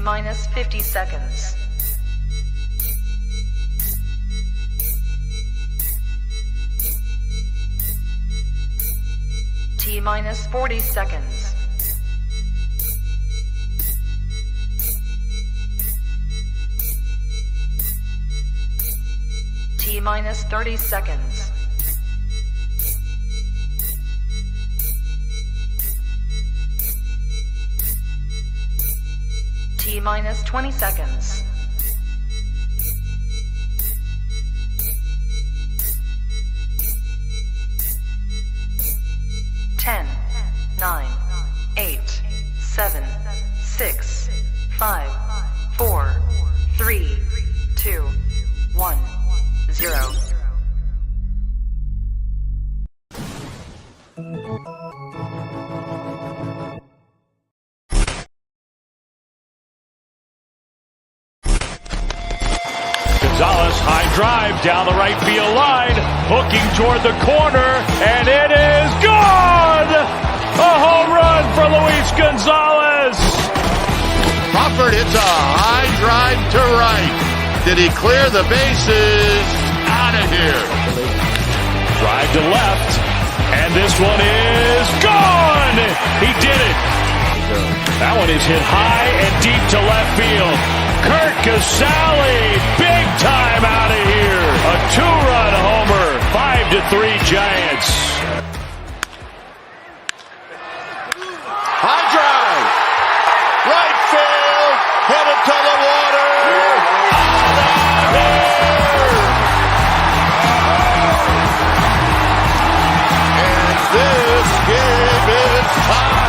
T-minus 50 seconds. T-minus 40 seconds. T-minus 30 seconds. T-minus 20 seconds. Ten, 9, 8, 7, 6, 5, 4, 3, 2, 1, 0. Gonzalez, high drive down the right field line, hooking toward the corner, and it is gone! A home run for Luis Gonzalez! Crawford hits a high drive to right. Did he clear the bases? Out of here. Drive to left, and this one is gone! He did it! That one is hit high and deep to left field. Kurt Casale, big time out of here. A two-run homer, 5-3 Giants. High drive. Right field. Headed to the water. Out of there. And this game is tied.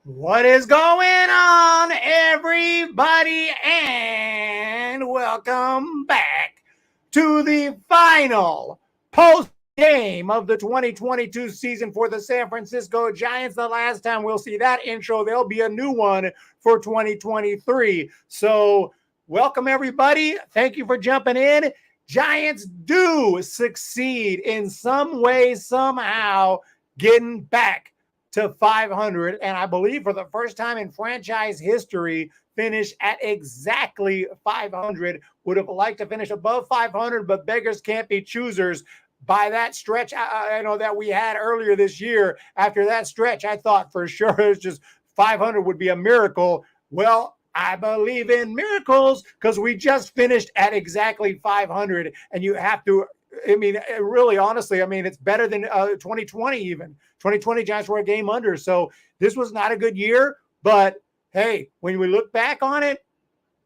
What is going on, everybody, and welcome back to the final post game of the 2022 season for the San Francisco Giants. The last time we'll see that intro, there'll be a new one for 2023. So welcome, everybody. Thank you for jumping in. Giants do succeed in some way, somehow, getting back to 500, and I believe for the first time in franchise history, finish at exactly 500. Would have liked to finish above 500, but beggars can't be choosers. By that stretch, I know that we had earlier this year, after that stretch, I thought for sure it's just 500 would be a miracle. Well, I believe in miracles because we just finished at exactly 500, and you have to, I mean, really, honestly, I mean, it's better than 2020 even. 2020 Giants were a game under, so this was not a good year. But, hey, when we look back on it,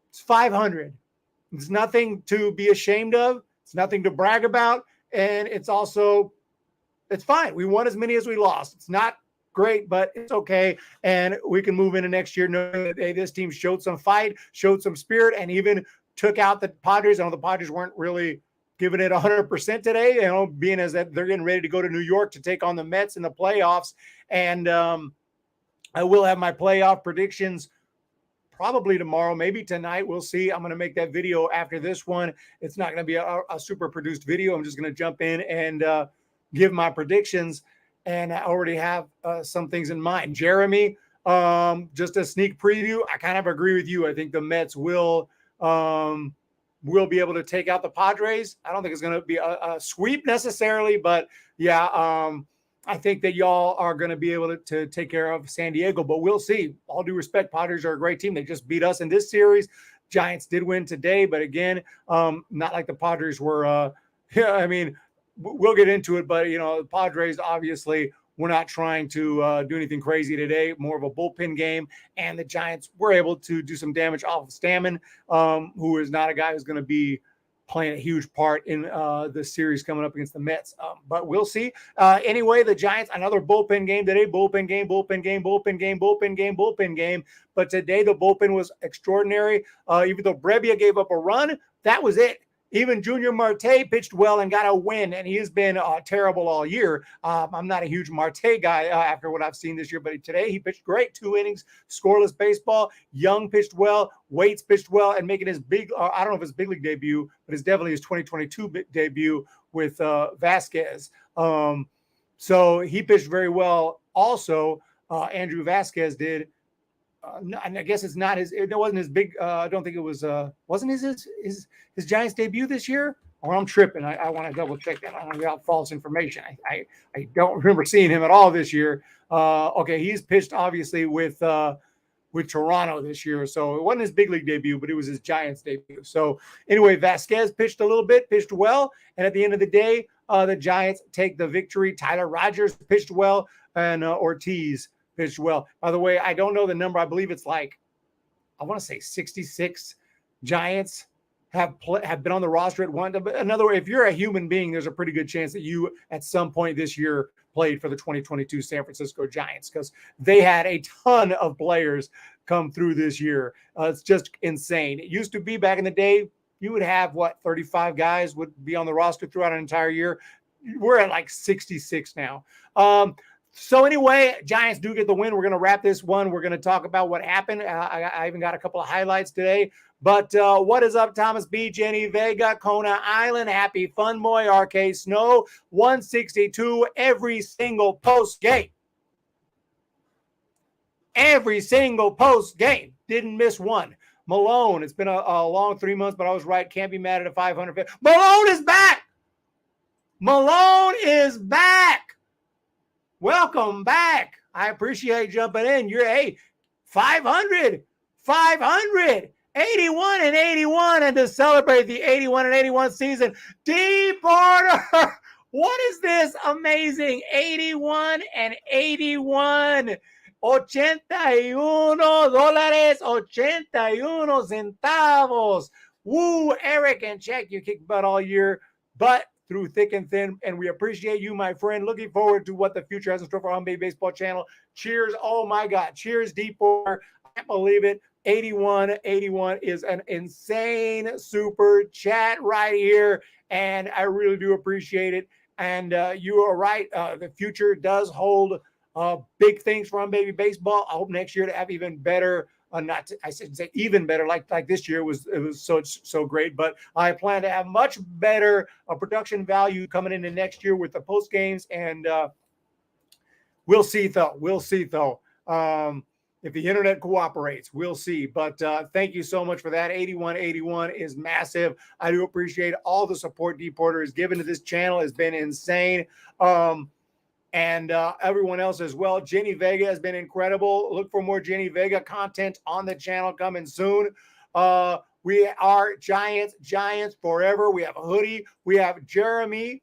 it's 500. It's nothing to be ashamed of. It's nothing to brag about. And it's also, it's fine. We won as many as we lost. It's not great, but it's okay. And we can move into next year knowing that, hey, this team showed some fight, showed some spirit, and even took out the Padres. I know the Padres weren't really giving it 100% today, you know, being as that they're getting ready to go to New York to take on the Mets in the playoffs. And I will have my playoff predictions probably tomorrow, maybe tonight. We'll see. I'm going to make that video after this one. It's not going to be a super produced video. I'm just going to jump in and give my predictions. And I already have some things in mind. Jeremy, just a sneak preview. I kind of agree with you. I think the Mets will be able to take out the Padres. I don't think it's going to be a sweep necessarily, but yeah, I think that y'all are going to be able to take care of San Diego, but we'll see. All due respect, Padres are a great team. They just beat us in this series. Giants did win today, but again, not like the Padres were. Yeah, I mean, we'll get into it, but, you know, the Padres obviously were not trying to do anything crazy today, more of a bullpen game, and the Giants were able to do some damage off of Stammen, who is not a guy who's going to be playing a huge part in the series coming up against the Mets. But we'll see. Anyway, the Giants, another bullpen game today, bullpen game. But today the bullpen was extraordinary. Even though Brebbia gave up a run, that was it. Even Junior Marte pitched well and got a win, and he has been terrible all year. I'm not a huge Marte guy after what I've seen this year, but today he pitched great. 2 innings, scoreless baseball. Young pitched well. Waits pitched well, and making his I don't know if it's big league debut, but it's definitely his 2022 debut with Vasquez. So he pitched very well. Also, Andrew Vasquez did. And I guess it's not his. It wasn't his big. I don't think it was. Wasn't his Giants debut this year? Or I'm tripping. I want to double check that. I don't want to get out false information. I don't remember seeing him at all this year. Okay, he's pitched obviously with Toronto this year, so it wasn't his big league debut, but it was his Giants debut. So anyway, Vasquez pitched a little bit, pitched well, and at the end of the day, the Giants take the victory. Tyler Rogers pitched well, and Ortiz pitched well. By the way, I don't know the number. I believe it's like, I want to say 66 Giants have been on the roster at one. But in other words, if you're a human being, there's a pretty good chance that you at some point this year played for the 2022 San Francisco Giants, because they had a ton of players come through this year. It's just insane. It used to be back in the day, you would have 35 guys would be on the roster throughout an entire year. We're at like 66 now. So anyway, Giants do get the win. We're going to wrap this one. We're going to talk about what happened. I even got a couple of highlights today. But what is up, Thomas B, Jenny Vega, Kona Island, Happy Fun Boy, RK Snow, 162, every single post game. Every single post game. Didn't miss one. Malone, it's been a long 3 months, but I was right. Can't be mad at a 500. Malone is back. Malone is back. Welcome back. I appreciate jumping in. You're 500, 81 and 81, and to celebrate the 81 and 81 season, D Porter. What is this amazing 81 and 81? $81, 81 centavos. Woo, Eric, and check, you kick butt all year, but through thick and thin, and we appreciate you, my friend. Looking forward to what the future has in store for Home Bay Baseball Channel. Cheers. Oh, my God. Cheers, D4. I can't believe it. 81 is an insane super chat right here, and I really do appreciate it. And you are right. The future does hold big things for Home Baby Baseball. I hope next year to have even better. I shouldn't say even better, like this year it was so great, but I plan to have much better production value coming into next year with the post games, and we'll see though. If the internet cooperates, we'll see. But thank you so much for that. 81 is massive. I do appreciate all the support D Porter has given to this channel. Has been insane. And everyone else as well. Jenny Vega has been incredible. Look for more Jenny Vega content on the channel coming soon. We are Giants forever. We have a hoodie. We have Jeremy.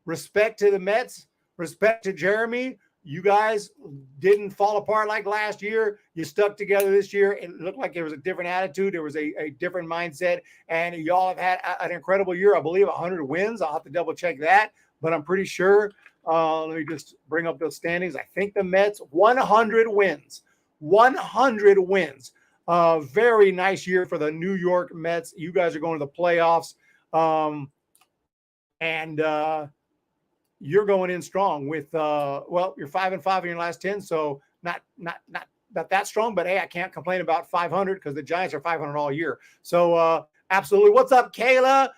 Respect to the Mets. Respect to Jeremy. You guys didn't fall apart like last year. You stuck together this year. It looked like there was a different attitude. There was a different mindset. And y'all have had an incredible year. I believe 100 wins. I'll have to double check that. But I'm pretty sure. Let me just bring up those standings. I think the Mets 100 wins. 100 wins. Very nice year for the New York Mets. You guys are going to the playoffs, and you're going in strong with you're 5-5 in your last 10, so not that strong. But hey, I can't complain about 500 because the Giants are 500 all year. So absolutely. What's up, Kayla?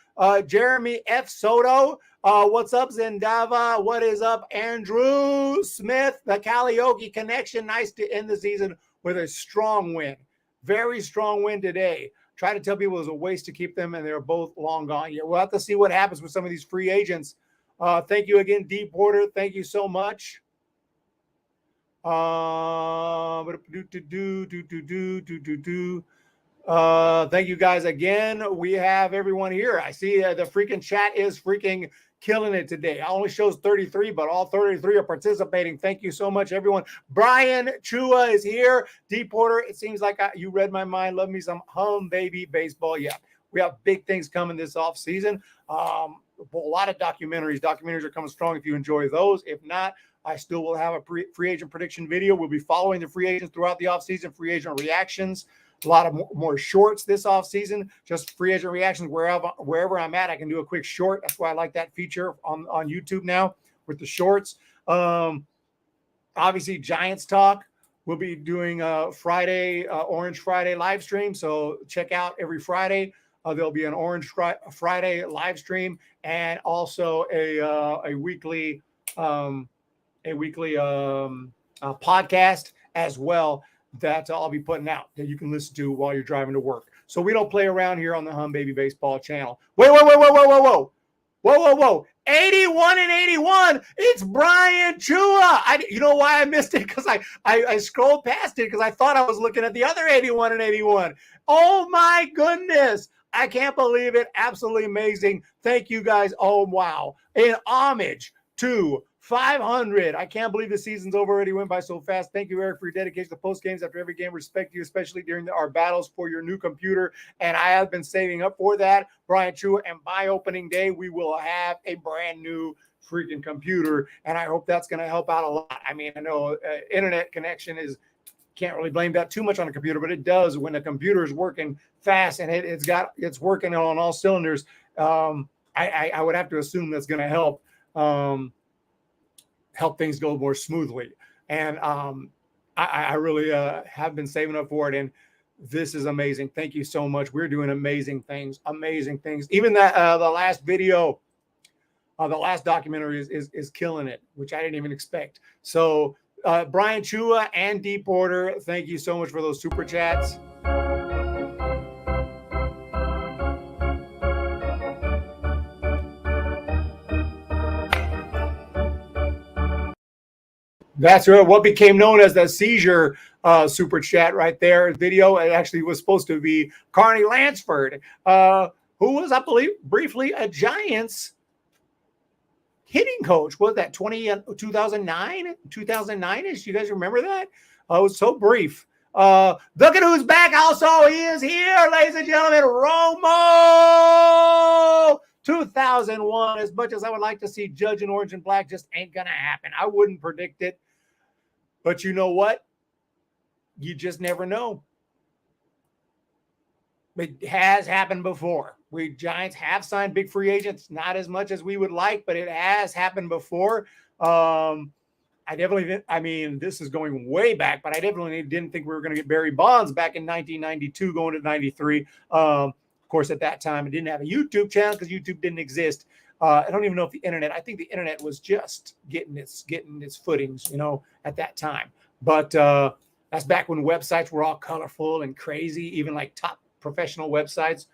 Jeremy F. Soto. What's up, Zendava? What is up, Andrew Smith? The Karaoke Connection. Nice to end the season with a strong win. Very strong win today. Try to tell people it was a waste to keep them, and they're both long gone. Yeah, we'll have to see what happens with some of these free agents. Thank you again, D Porter. Thank you so much. Thank you guys again. We have everyone here. I see the freaking chat is freaking killing it today. It only shows 33, but all 33 are participating. Thank you so much, everyone. Brian Chua is here. D Porter, it seems like you read my mind. Love me some Home Baby Baseball. Yeah, we have big things coming this off season. A lot of documentaries. Documentaries are coming strong if you enjoy those. If not, I still will have a free agent prediction video. We'll be following the free agents throughout the offseason, free agent reactions. a lot of more shorts this offseason, just free agent reactions wherever I'm at. I can do a quick short. That's why I like that feature on YouTube now with the shorts. Obviously, Giants talk. We'll be doing a Friday, Orange Friday live stream. So check out every Friday. There'll be an Orange Friday live stream and also a weekly podcast as well that I'll be putting out that you can listen to while you're driving to work. So we don't play around here on the Hum Baby Baseball channel. Whoa. 81 and 81. It's Brian Chua. You know why I missed it? Because I scrolled past it because I thought I was looking at the other 81 and 81. Oh my goodness. I can't believe it. Absolutely amazing. Thank you guys. Oh, wow. In homage to 500. I can't believe the season's over already. Went by so fast. Thank you, Eric, for your dedication to post games after every game. Respect you, especially during our battles for your new computer. And I have been saving up for that, Brian Chua. And by opening day, we will have a brand new freaking computer. And I hope that's going to help out a lot. I mean, I know internet connection can't really blame that too much on a computer, but it does when the computer is working fast and it's working on all cylinders. I would have to assume that's going to help things go more smoothly. And I really have been saving up for it. And this is amazing. Thank you so much. We're doing amazing things. Even that the last video, the last documentary is killing it, which I didn't even expect. So Brian Chua and D Porter, thank you so much for those super chats. That's right. What became known as the seizure super chat right there. Video. It actually was supposed to be Carney Lansford, who was, I believe, briefly a Giants hitting coach. Was that 2009? 2009-ish? You guys remember that? It was so brief. Look at who's back. Also, he is here, ladies and gentlemen. Romo 2001. As much as I would like to see Judge in orange and black, just ain't going to happen. I wouldn't predict it. But you know what? You just never know. It has happened before. We Giants have signed big free agents, not as much as we would like, but it has happened before. This is going way back, but I definitely didn't think we were going to get Barry Bonds back in 1992 going to 93. Of course, at that time, it didn't have a YouTube channel because YouTube didn't exist. I don't even know if the internet, I think the internet was just getting its footings, at that time. But that's back when websites were all colorful and crazy, even like top professional websites,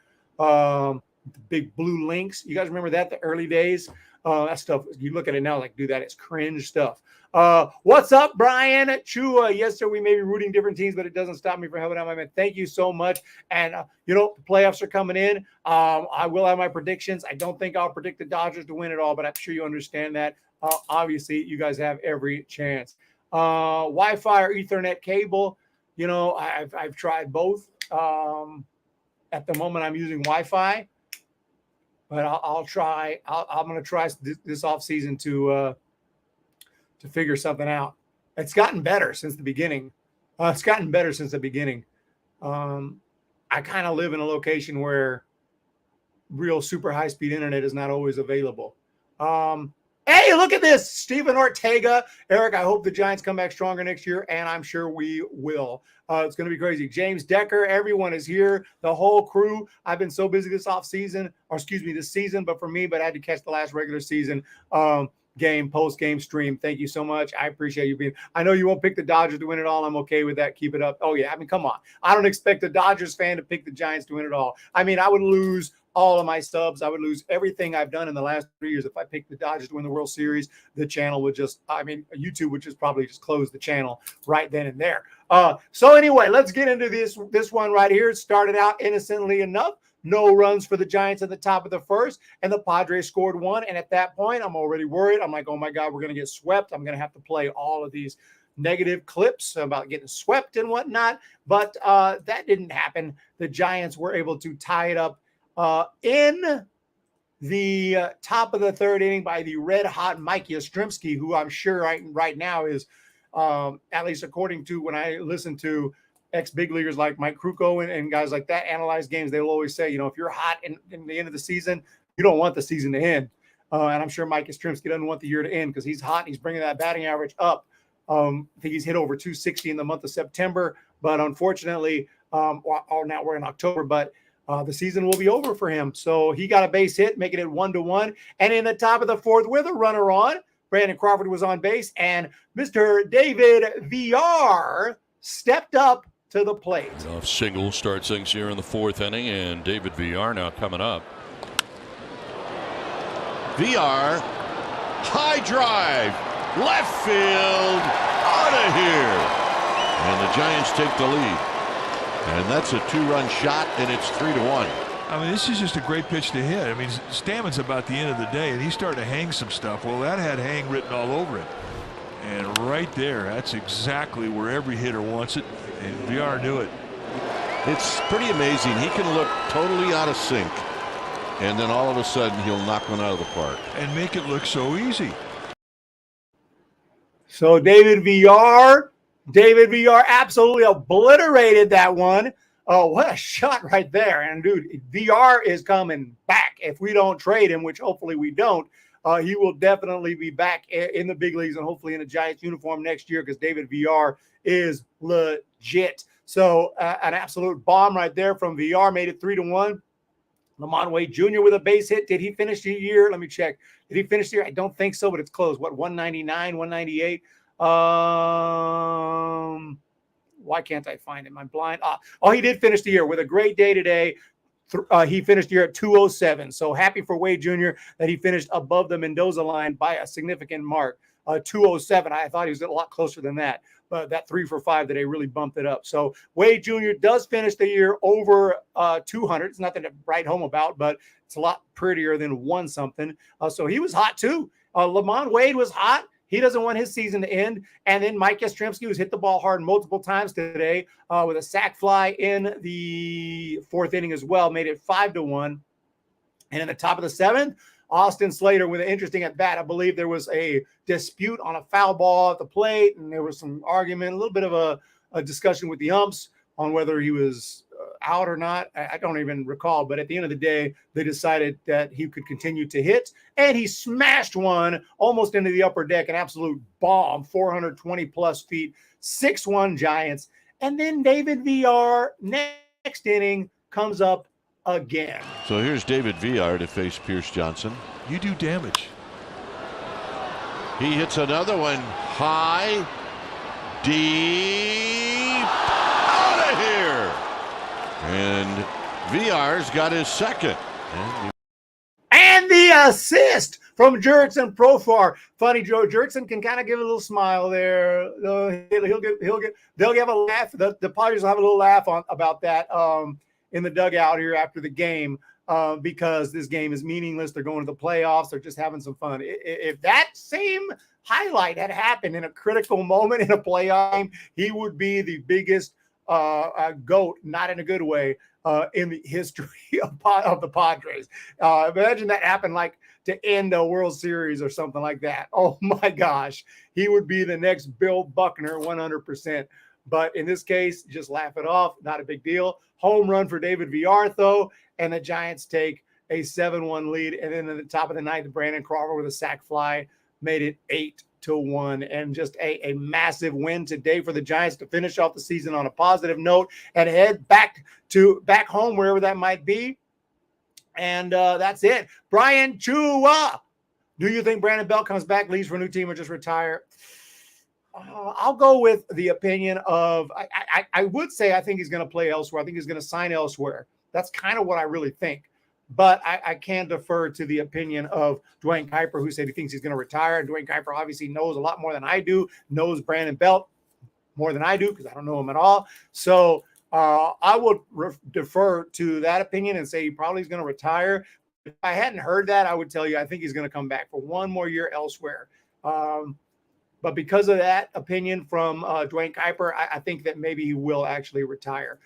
big blue links. You guys remember that, the early days? That stuff, you look at it now, like, dude, that is cringe stuff. What's up, Brian Chua? Yes, sir, we may be rooting different teams, but it doesn't stop me from helping out my man. Thank you so much. And, the playoffs are coming in. I will have my predictions. I don't think I'll predict the Dodgers to win it all, but I'm sure you understand that. Obviously, you guys have every chance. Wi-Fi or Ethernet cable, I've tried both. At the moment, I'm using Wi-Fi. But I'm going to try this offseason to figure something out. It's gotten better since the beginning. I kind of live in a location where real super high-speed internet is not always available. Hey, look at this. Steven Ortega. Eric, I hope the Giants come back stronger next year, and I'm sure we will. It's going to be crazy. James Decker, everyone is here. The whole crew. I've been so busy this season, but I had to catch the last regular season post-game stream. Thank you so much. I appreciate you being. I know you won't pick the Dodgers to win it all. I'm okay with that. Keep it up. Oh, yeah. Come on. I don't expect a Dodgers fan to pick the Giants to win it all. I would lose all of my subs. I would lose everything I've done in the last 3 years. If I picked the Dodgers to win the World Series, the channel would YouTube would just probably close the channel right then and there. So anyway, let's get into this one right here. It started out innocently enough. No runs for the Giants at the top of the first, and the Padres scored one. And at that point, I'm already worried. I'm like, oh my God, we're going to get swept. I'm going to have to play all of these negative clips about getting swept and whatnot. But that didn't happen. The Giants were able to tie it up in the top of the third inning by the red-hot Mike Yastrzemski, who I'm sure right now is, at least according to when I listen to ex-big leaguers like Mike Krukow and guys like that analyze games, they'll always say, if you're hot in the end of the season, you don't want the season to end. And I'm sure Mike Yastrzemski doesn't want the year to end because he's hot. He's bringing that batting average up. I think he's hit over 260 in the month of September. But unfortunately, now we're in October, but the season will be over for him. So he got a base hit, making it 1-1. And in the top of the fourth with a runner on, Brandon Crawford was on base, and Mr. David Villar stepped up to the plate. Off single starts things here in the fourth inning, and David Villar now coming up. VR, high drive, left field, out of here. And the Giants take the lead. And that's a 2-run shot, and it's 3-1. I mean, this is just a great pitch to hit. I mean, Stammen's about the end of the day, and he's starting to hang some stuff. Well, that had hang written all over it. And right there, that's exactly where every hitter wants it, and VR knew it. It's pretty amazing. He can look totally out of sync, and then all of a sudden he'll knock one out of the park. And make it look so easy. So David Villar absolutely obliterated that one. Oh, what a shot right there. And, dude, VR is coming back. If we don't trade him, which hopefully we don't, he will definitely be back in the big leagues and hopefully in a Giants uniform next year because David VR is legit. So an absolute bomb right there from VR made it 3-1. Lamont Wade Jr. with a base hit. Did he finish the year? Let me check. Did he finish the year? I don't think so, but it's close. What, 199, 198? Why can't I find him? I'm blind. He did finish the year with a great day today. He finished the year at 207. So happy for Wade Jr. that he finished above the Mendoza line by a significant mark. 207. I thought he was a lot closer than that. But that 3 for 5 today really bumped it up. So Wade Jr. does finish the year over 200. It's nothing to write home about, but it's a lot prettier than 1 something. So he was hot too. Lamont Wade was hot. He doesn't want his season to end. And then Mike Yastrzemski, who's hit the ball hard multiple times today with a sac fly in the fourth inning as well, made it 5-1. And in the top of the seventh, Austin Slater with an interesting at bat. I believe there was a dispute on a foul ball at the plate, and there was some argument, a little bit of a discussion with the umps on whether he was out or not. I don't even recall, but at the end of the day, they decided that he could continue to hit, and he smashed one almost into the upper deck, an absolute bomb, 420 plus feet, 6-1 Giants. And then David VR next inning comes up again. So here's David VR to face Pierce Johnson. You do damage. He hits another one high, deep, out of here. And VR's got his second. And the assist from Jurickson Profar. Funny, Joe Jurickson can kind of give a little smile there. They'll give a laugh. The Padres will have a little laugh about that in the dugout here after the game because this game is meaningless. They're going to the playoffs. They're just having some fun. If that same highlight had happened in a critical moment in a playoff game, he would be the biggest GOAT, not in a good way, in the history of the Padres. Imagine that happened like to end a World Series or something like that. Oh my gosh, he would be the next Bill Buckner 100%. But in this case, just laugh it off. Not a big deal. Home run for David Villar, though, and the Giants take a 7-1 lead. And then at the top of the ninth, Brandon Crawford with a sac fly made it 8-1, and just a massive win today for the Giants to finish off the season on a positive note and head back home, wherever that might be. And that's it. Brian Chua, do you think Brandon Belt comes back, leaves for a new team, or just retire? I'll go with the opinion of I would say I think he's going to play elsewhere. I think he's going to sign elsewhere. That's kind of what I really think. But I can defer to the opinion of Dwayne Kuiper, who said he thinks he's going to retire. And Dwayne Kuiper obviously knows a lot more than I do, knows Brandon Belt more than I do because I don't know him at all. So I would defer to that opinion and say he probably is going to retire. If I hadn't heard that, I would tell you I think he's going to come back for one more year elsewhere. But because of that opinion from Dwayne Kuiper, I think that maybe he will actually retire.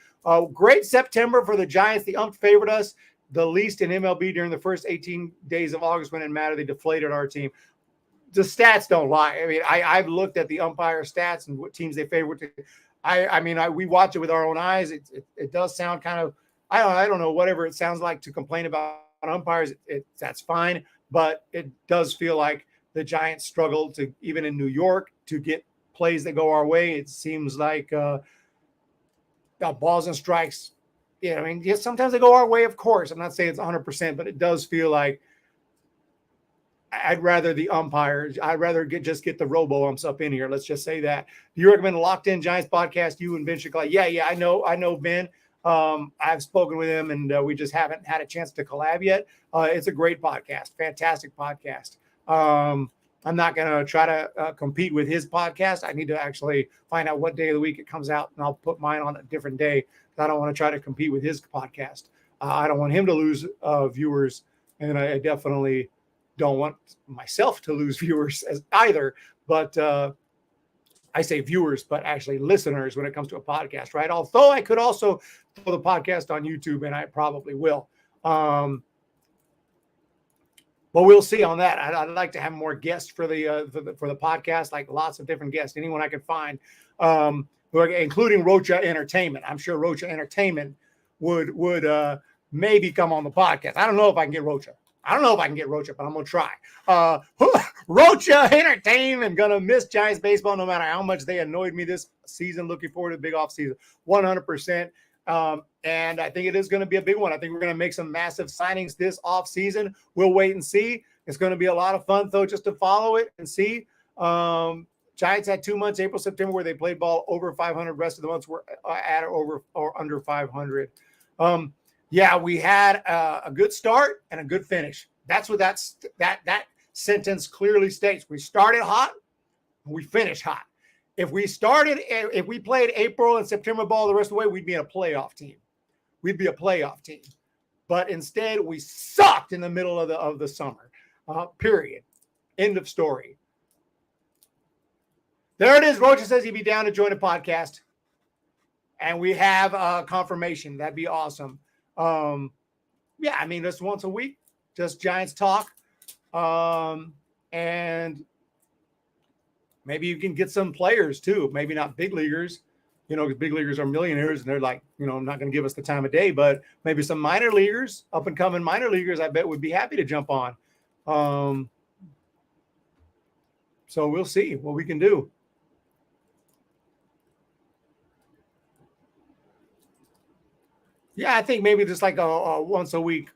Great September for the Giants. The ump favored us the least in MLB during the first 18 days of August when it mattered. They deflated our team. The stats don't lie. I mean, I've looked at the umpire stats and what teams they favored. we watch it with our own eyes. It does sound kind of, I don't know, whatever it sounds like to complain about umpires. That's fine, but it does feel like the Giants struggle to, even in New York, to get plays that go our way. It seems like balls and strikes. Yeah, I mean, yes, sometimes they go our way, of course. I'm not saying it's 100%, but it does feel like I'd rather the umpires. I'd rather just get the robo-umps up in here. Let's just say that. Do you recommend a Locked In Giants podcast? You and Ben Shickley? Yeah, I know Ben. I've spoken with him, and we just haven't had a chance to collab yet. It's a great podcast, fantastic podcast. I'm not going to try to compete with his podcast. I need to actually find out what day of the week it comes out, and I'll put mine on a different day. I don't want to try to compete with his podcast. I don't want him to lose viewers, and I definitely don't want myself to lose viewers as either. But I say viewers, but actually listeners when it comes to a podcast, right? Although I could also throw the podcast on YouTube, and I probably will. But we'll see on that. I'd like to have more guests for the podcast, like lots of different guests, anyone I can find, including Rocha Entertainment. I'm sure Rocha Entertainment would maybe come on the podcast. I don't know if I can get Rocha. But I'm going to try. Rocha Entertainment going to miss Giants baseball no matter how much they annoyed me this season. Looking forward to the big offseason, 100%. And I think it is going to be a big one. I think we're going to make some massive signings this offseason. We'll wait and see. It's going to be a lot of fun, though, just to follow it and see. Giants had 2 months, April, September, where they played ball over 500. Rest of the months were at or under 500. Yeah, we had a good start and a good finish. That's what that sentence clearly states. We started hot, we finished hot. If we played April and September ball the rest of the way, we'd be a playoff team. But instead, we sucked in the middle of the summer. Period. End of story. There it is. Rocha says he'd be down to join a podcast. And we have confirmation. That'd be awesome. Yeah, I mean, just once a week, just Giants talk. And maybe you can get some players too. Maybe not big leaguers, because big leaguers are millionaires and they're like, not going to give us the time of day, but maybe some minor leaguers, up and coming minor leaguers, I bet would be happy to jump on. So we'll see what we can do. Yeah, I think maybe just like a once a week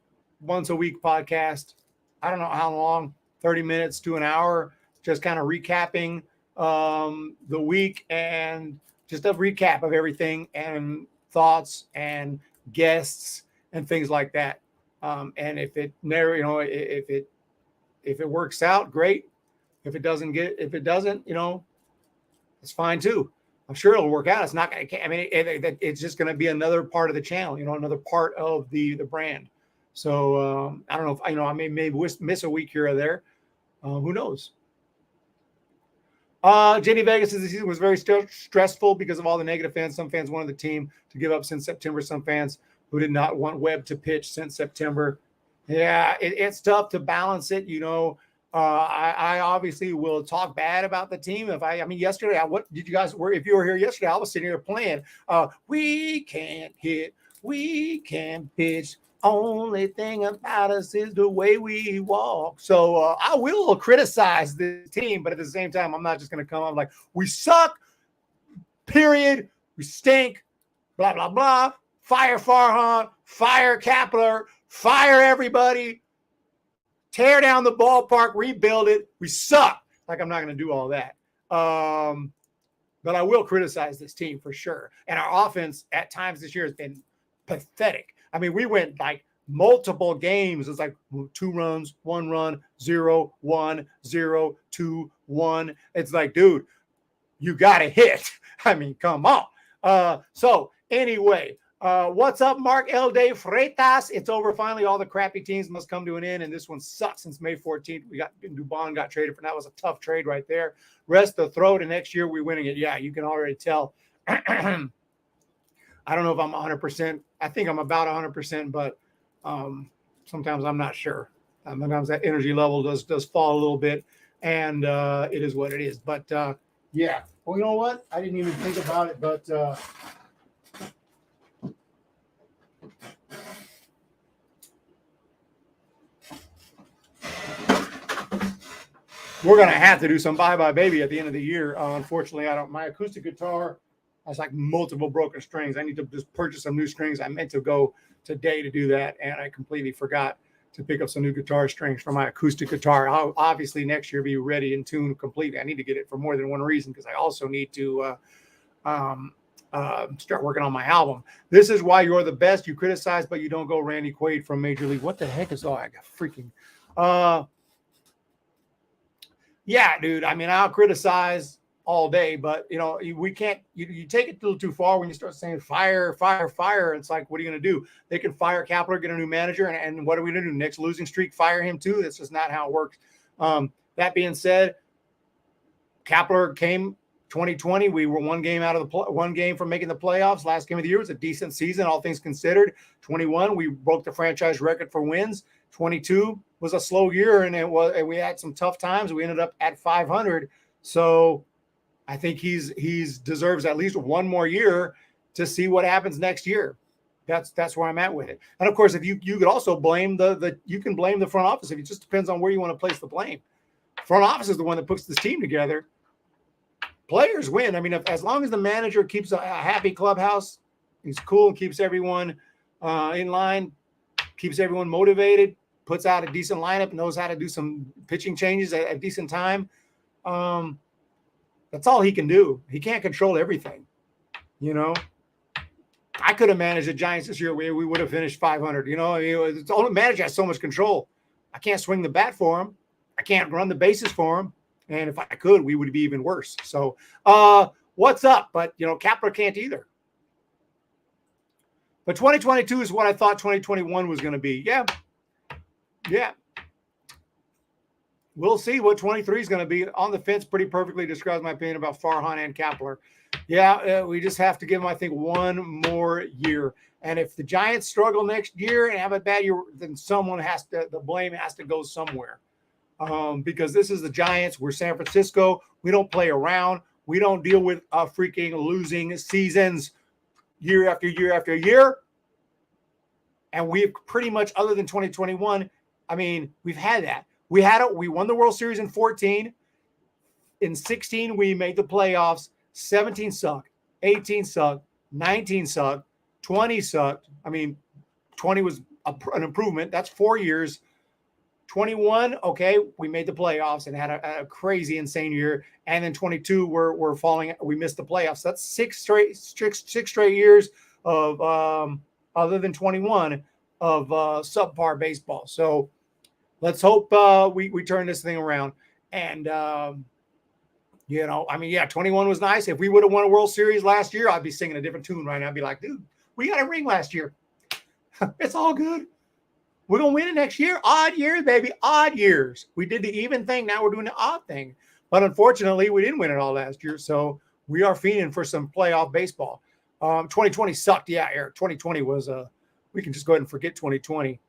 podcast. I don't know how long, 30 minutes to an hour, just kind of recapping the week and just a recap of everything and thoughts and guests and things like that. And if it works out, great. If it doesn't, it's fine too. I'm sure it'll work out. It's not. It's just going to be another part of the channel. Another part of the brand. So I don't know if I may miss a week here or there. Who knows? Jenny Vegas says the season was very stressful because of all the negative fans. Some fans wanted the team to give up since September. Some fans who did not want Webb to pitch since September. Yeah, it's tough to balance it. I obviously will talk bad about the team. Yesterday, if you were here yesterday, I was sitting here playing. We can't hit, we can't pitch. Only thing about us is the way we walk. So I will criticize the team, but at the same time, I'm not just going to come up like, we suck, period, we stink, blah, blah, blah. Fire Farhan, fire Kapler, fire everybody. Tear down the ballpark, rebuild it. We suck. Like, I'm not going to do all that. But I will criticize this team for sure. And our offense at times this year has been pathetic. We went like multiple games. It's like 2 runs, 1 run, 0, 1, 0, 2, 1. It's like, dude, you got to hit. Come on. So anyway, what's up, Mark L. De Freitas? It's over finally. All the crappy teams must come to an end, and this one sucks since May 14th. Dubon got traded for. That was a tough trade right there. Rest the throat, and next year we're winning it. Yeah, you can already tell. I don't know if I'm 100%. I think I'm about 100%, but sometimes I'm not sure. Sometimes that energy level does fall a little bit, and it is what it is. But yeah, Oh, you know what? I didn't even think about it, but we're gonna have to do some Bye Bye Baby at the end of the year. Unfortunately, my acoustic guitar has like multiple broken strings. I need to just purchase some new strings. I meant to go today to do that, and I completely forgot to pick up some new guitar strings for my acoustic guitar. I'll obviously next year be ready and tuned completely. I need to get it for more than one reason, because I also need to start working on my album. This is why you're the best. You criticize, but you don't go Randy Quaid from Major League. What the heck is all? I got freaking. Yeah, dude. I mean, I'll criticize all day, but we can't. You take it a little too far when you start saying fire, fire, fire. It's like, what are you going to do? They can fire Kepler, get a new manager, and what are we going to do? Next losing streak, fire him too? That's just not how it works. That being said, Kepler came 2020. We were one game from making the playoffs. Last game of the year was a decent season, all things considered. 21, we broke the franchise record for wins. 22 was a slow year, and we had some tough times. We ended up at 500. So I think he's deserves at least one more year to see what happens next year. That's where I'm at with it. And of course, if you could also blame you can blame the front office. If it just depends on where you want to place the blame. Front office is the one that puts this team together. Players win. I mean, as long as the manager keeps a happy clubhouse, he's cool, keeps everyone in line, keeps everyone motivated, puts out a decent lineup, knows how to do some pitching changes at a decent time. That's all he can do. He can't control everything. I could have managed the Giants this year. We would have finished 500. It's all the manager has so much control. I can't swing the bat for him. I can't run the bases for him. And if I could, we would be even worse. So what's up? But, Kepler can't either. But 2022 is what I thought 2021 was going to be. Yeah. We'll see what 23 is going to be. On the fence pretty perfectly describes my opinion about Farhan and Kepler. Yeah, we just have to give them, I think, one more year. And if the Giants struggle next year and have a bad year, then the blame has to go somewhere. Because this is the Giants. We're San Francisco. We don't play around. We don't deal with freaking losing seasons year after year after year. And we've pretty much, other than 2021, I mean, we've had that. We won the World Series in 14. In 16, we made the playoffs. 17 sucked. 18 sucked. 19 sucked. 20 sucked. I mean, 20 was an improvement. That's 4 years. 21, okay, we made the playoffs and had a crazy, insane year. And then 22, we're falling. We missed the playoffs. That's six straight years of, other than 21, of subpar baseball. So let's hope we turn this thing around. And, 21 was nice. If we would have won a World Series last year, I'd be singing a different tune right now. I'd be like, dude, we got a ring last year. It's all good. We're going to win it next year. Odd years, baby. Odd years. We did the even thing. Now we're doing the odd thing. But unfortunately, we didn't win it all last year. So we are fiending for some playoff baseball. 2020 sucked. Yeah, Eric. 2020 was we can just go ahead and forget 2020.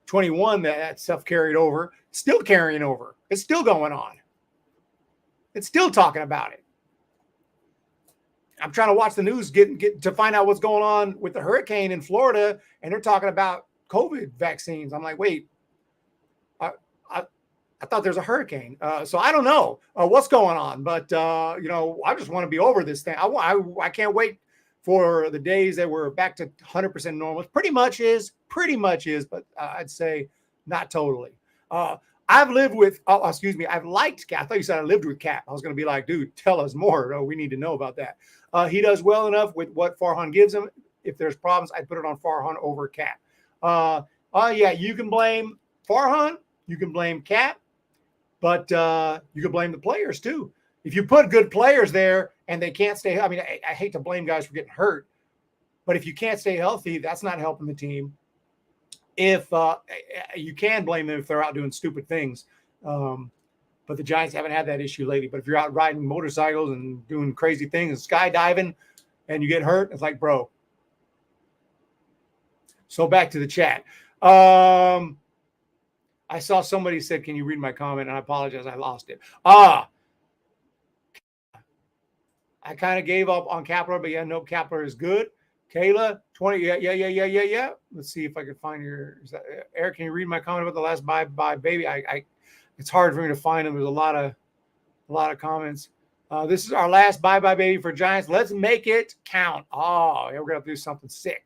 21, that stuff carried over. Still carrying over. It's still going on. It's still talking about it. I'm trying to watch the news, get to find out what's going on with the hurricane in Florida, and they're talking about COVID vaccines. I'm like, wait, I thought there's a hurricane. So I don't know what's going on, but I just want to be over this thing. I can't wait for the days that we're back to 100% normal. It pretty much is, but I'd say not totally. I've liked Cap. I thought you said I lived with Cap. I was going to be like, dude, tell us more. No, we need to know about that. He does well enough with what Farhan gives him. If there's problems, I'd put it on Farhan over Cap. You can blame Farhan, you can blame Cap, but you can blame the players too. If you put good players there and they can't stay, I mean, I hate to blame guys for getting hurt, but if you can't stay healthy, that's not helping the team. If you can blame them if they're out doing stupid things, but the Giants haven't had that issue lately. But if you're out riding motorcycles and doing crazy things and skydiving and you get hurt, it's like, bro. So back to the chat. I saw somebody said, can you read my comment? And I apologize, I lost it. I kind of gave up on Kapler, but yeah, no, Kapler is good. Kayla, 20. Yeah. Let's see if I can find your. Eric, can you read my comment about the last bye baby? It's hard for me to find them. There's a lot of comments. This is our last bye baby for Giants. Let's make it count. Oh, yeah, we're gonna have to do something sick.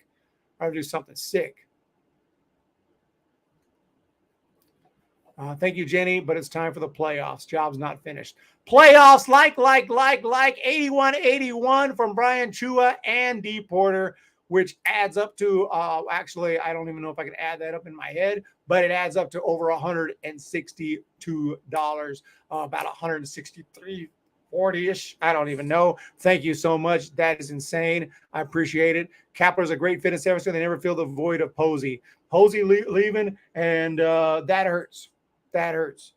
Thank you, Jenny, but it's time for the playoffs. Job's not finished. Playoffs, like 81-81 from Brian Chua and D. Porter, which adds up to, actually, I don't even know if I can add that up in my head, but it adds up to over $162, about $163.40-ish. I don't even know. Thank you so much. That is insane. I appreciate it. Kapler's a great fit in San Francisco. They never feel the void of Posey. Posey leaving, and that hurts. That hurts.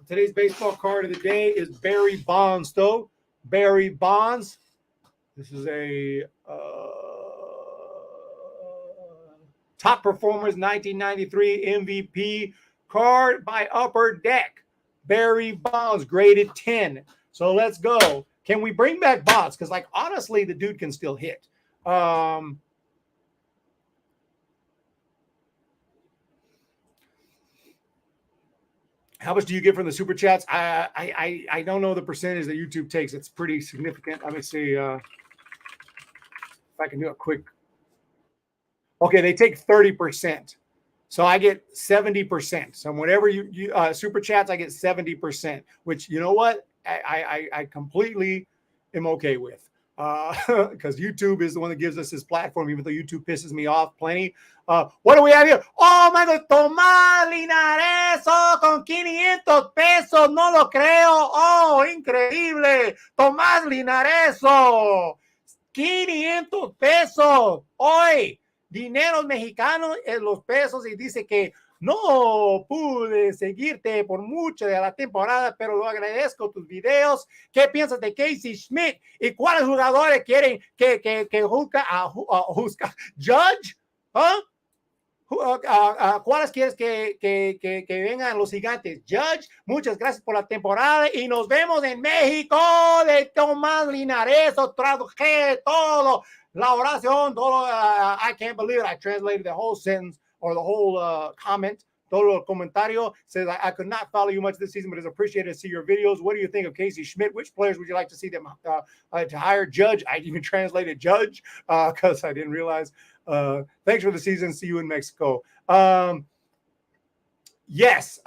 Today's baseball card of the day is Barry Bonds, though. Barry Bonds. This is a top performers 1993 MVP card by Upper Deck. Barry Bonds graded 10. So let's go. Can we bring back Bonds? Because, like, honestly, the dude can still hit. How much do you get from the super chats? I don't know the percentage that YouTube takes. It's pretty significant. Let me see if I can do a quick. Okay, they take 30%. So I get 70%. So whenever you super chats, I get 70%, which, you know what? I completely am okay with. Because YouTube is the one that gives us this platform, even though YouTube pisses me off plenty. What do we have here? Oh my God, Tomás Linares con 500 pesos, no lo creo. Oh, increíble. Tomás Linares, 500 pesos. Hoy, dineros mexicanos en los pesos, y dice que no pude seguirte por mucho de la temporada, pero lo agradezco tus videos. ¿Qué piensas de Casey Schmidt? ¿Y cuáles jugadores quieren que juzga a Judge? ¿Cuáles quieres que vengan los Gigantes? Judge, muchas gracias por la temporada y nos vemos en México. De Tomás Linares, traduje todo, la oración, todo. I can't believe it. I translated the whole sentence or the whole comment. Todo el comentario says, I could not follow you much this season, but it's appreciated to see your videos. What do you think of Casey Schmidt? Which players would you like to see them to hire? Judge. I even translated Judge because I didn't realize. Thanks for the season. See you in Mexico. Yes.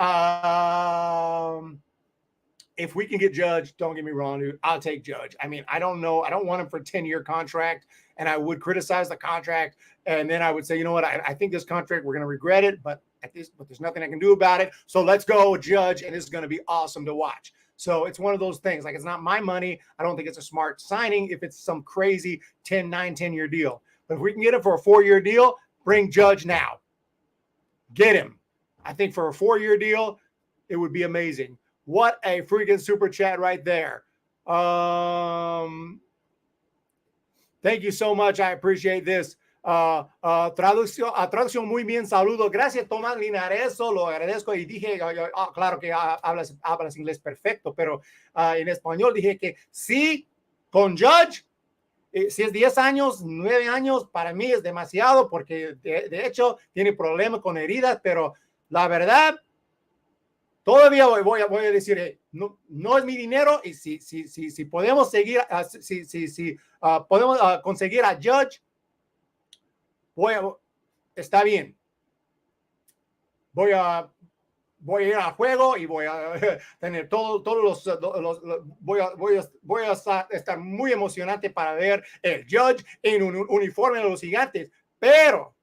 If we can get Judge, don't get me wrong, dude, I'll take Judge. I mean, I don't know. I don't want him for a 10-year contract, and I would criticize the contract, and then I would say, you know what, I think this contract, we're going to regret it, but there's nothing I can do about it. So let's go with Judge, and this is going to be awesome to watch. So it's one of those things. Like, it's not my money. I don't think it's a smart signing if it's some crazy 10-year deal. But if we can get him for a 4-year deal, bring Judge now. Get him. I think for a 4-year deal, it would be amazing. What a freaking super chat right there. Thank you so much. I appreciate this. Traducción muy bien, saludo. Gracias, Tomás Linares. Lo agradezco y dije, claro que hablas inglés perfecto, pero en español dije que sí, con Judge, si es 10 años, 9 años, para mí es demasiado porque de hecho tiene problemas con heridas, pero la verdad, todavía voy a decir, no es mi dinero, y si podemos seguir, podemos conseguir a Judge, está bien. Voy a ir al juego y voy a tener todos los voy a estar muy emocionante para ver el Judge en un uniforme de los Gigantes. Pero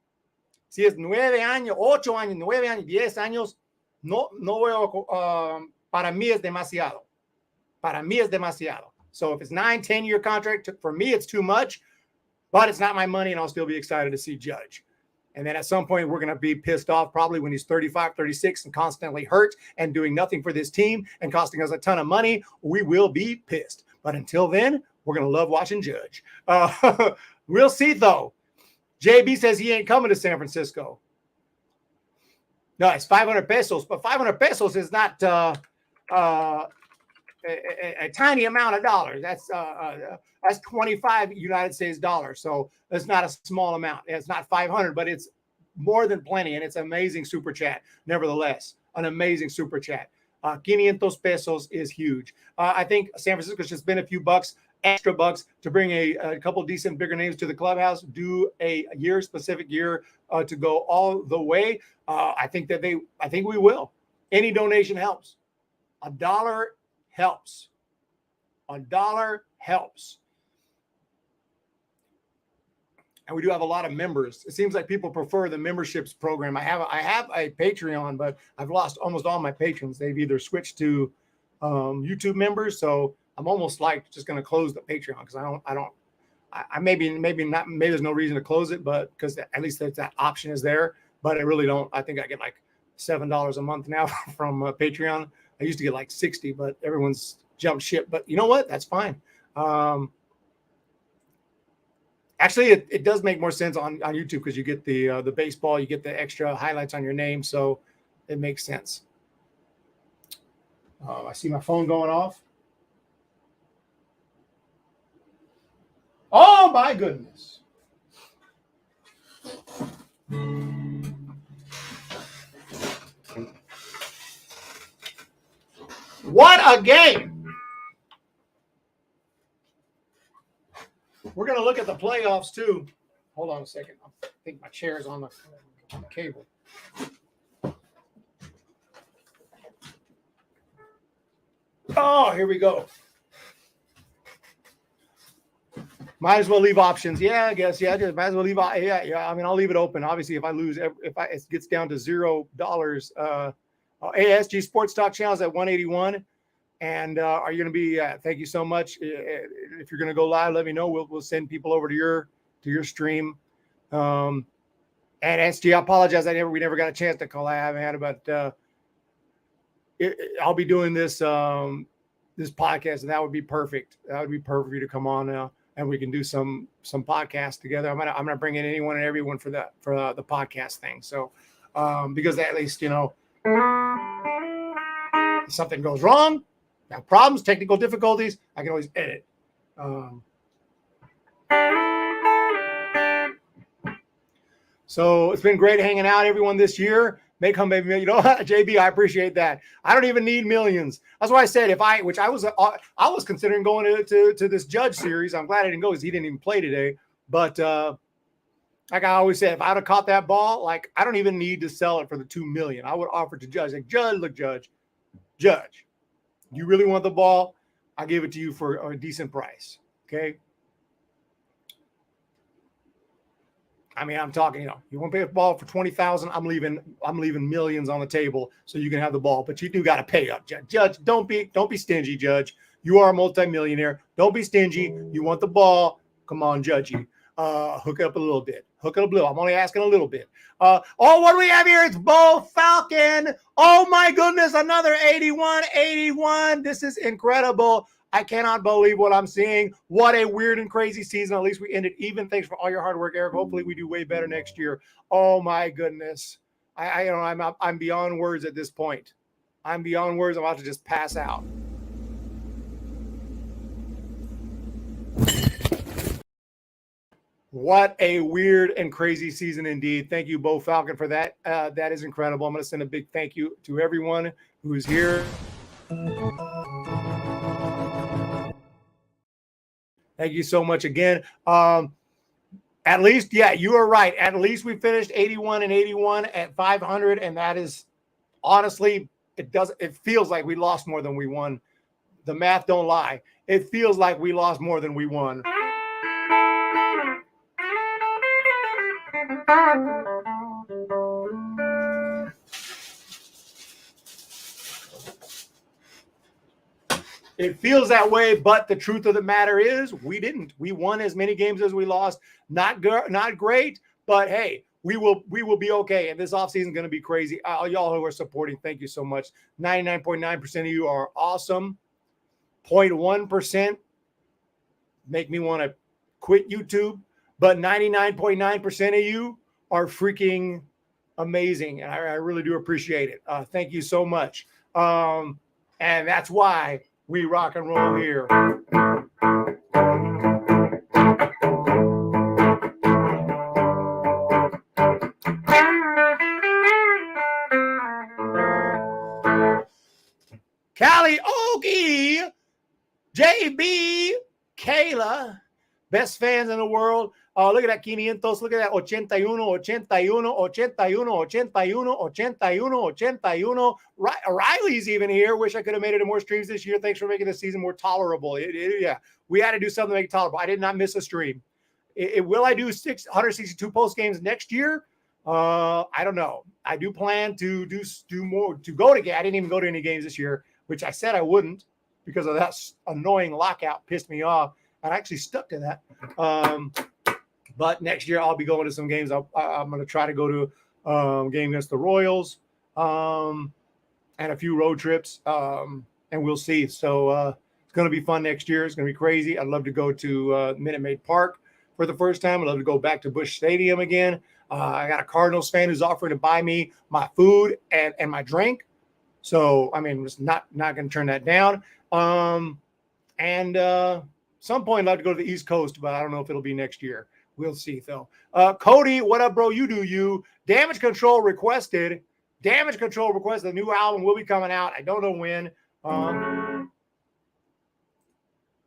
si es 9 años, 8 años, 9 años, 10 años, no veo, para mí es demasiado. Para mí es demasiado. So if it's 9-10-year contract, for me it's too much, but it's not my money, and I'll still be excited to see Judge. And then at some point, we're going to be pissed off probably when he's 35, 36 and constantly hurt and doing nothing for this team and costing us a ton of money. We will be pissed. But until then, we're going to love watching Judge. We'll see, though. JB says he ain't coming to San Francisco. No, it's 500 pesos. But 500 pesos is not a tiny amount of dollars. That's 25 United States dollars. So it's not a small amount. It's not 500, but it's more than plenty, and it's an amazing super chat. Nevertheless, an amazing super chat. 500 pesos is huge. I think San Francisco should spend a few extra bucks to bring a couple decent bigger names to the clubhouse. Do a specific year to go all the way. I think we will. Any donation helps. $1 helps. $1 helps. And we do have a lot of members. It seems like people prefer the memberships program. I have a Patreon, but I've lost almost all my patrons. They've either switched to YouTube members, so I'm almost like just going to close the Patreon because maybe there's no reason to close it, but because at least that option is there. But I really don't. I think I get like $7 a month now from Patreon. I used to get like 60, but everyone's jumped ship. But you know what? That's fine. Actually, it does make more sense on YouTube because you get the baseball, you get the extra highlights on your name, so it makes sense. I see my phone going off. Oh my goodness! What a game! We're going to look at the playoffs, too. Hold on a second. I think my chair is on the cable. Oh, here we go. Might as well leave options. Yeah, I guess. Yeah, just might as well leave. Yeah. I mean, I'll leave it open. Obviously, if I lose, it gets down to $0. ASG Sports Talk channel is at 181. And are you going to be? Thank you so much. If you're going to go live, let me know. We'll send people over to your stream. And SG, I apologize. We never got a chance to collab, man. But I'll be doing this this podcast, and that would be perfect. That would be perfect for you to come on now, and we can do some podcasts together. I'm gonna bring in anyone and everyone for the podcast thing. So because at least if something goes wrong. Now, problems, technical difficulties, I can always edit. So it's been great hanging out, everyone, this year. Make home, baby. You know what, JB, I appreciate that. I don't even need millions. That's why I said I was considering going to this Judge series. I'm glad I didn't go because he didn't even play today. But like I always said, if I'd have caught that ball, like I don't even need to sell it for the $2 million. I would offer to Judge. Like, Judge. You really want the ball? I'll give it to you for a decent price. Okay. I mean, I'm talking, you want to pay a ball for $20,000. I'm leaving millions on the table so you can have the ball, but you do got to pay up, Judge. Judge, don't be stingy, Judge. You are a multimillionaire. Don't be stingy. You want the ball. Come on, Judgy. Hook it up a little bit. Hook it up a little. I'm only asking a little bit. What do we have here? It's Bo Falcon. Oh my goodness, another 81. This is incredible. I cannot believe what I'm seeing. What a weird and crazy season. At least we ended even. Thanks for all your hard work, Eric. Hopefully we do way better next year. Oh my goodness. I'm beyond words at this point. I'm beyond words. I'm about to just pass out. What a weird and crazy season indeed. Thank you, Bo Falcon, for that. That is incredible. I'm going to send a big thank you to everyone who's here. Thank you so much again. At least, yeah, you are right. At least we finished 81 at 500, and that is honestly, it feels like we lost more than we won. The math don't lie. It feels like we lost more than we won. It feels that way, but the truth of the matter is we didn't. We won as many games as we lost. Not great, but hey, we will be okay. And this offseason is going to be crazy. Y'all who are supporting, thank you so much. 99.9% of you are awesome. 0.1% make me want to quit YouTube, but 99.9% of you are freaking amazing. And I really do appreciate it. Thank you so much. And that's why We rock and roll here. Callie Ogie, JB, Kayla, best fans in the world. Look at that 500. Look at that 81, 81, 81, 81, 81, 81. Riley's even here. Wish I could have made it in more streams this year. Thanks for making the season more tolerable. Yeah, we had to do something to make it tolerable. I did not miss a stream. Will I do 162 post games next year? I don't know. I do plan to do more, to go to games. I didn't even go to any games this year, which I said I wouldn't because of that annoying lockout pissed me off. And I actually stuck to that. But next year I'll be going to some games. I'm going to try to go to a game against the Royals and a few road trips, and we'll see. So it's going to be fun next year. It's going to be crazy. I'd love to go to Minute Maid Park for the first time. I'd love to go back to Busch Stadium again. I got a Cardinals fan who's offering to buy me my food and my drink. So, I mean, I'm just not going to turn that down. Some point I'd like to go to the East Coast, but I don't know if it'll be next year. We'll see, though. Cody, what up, bro? You do you. Damage Control requested. Damage Control requested. The new album will be coming out. I don't know when.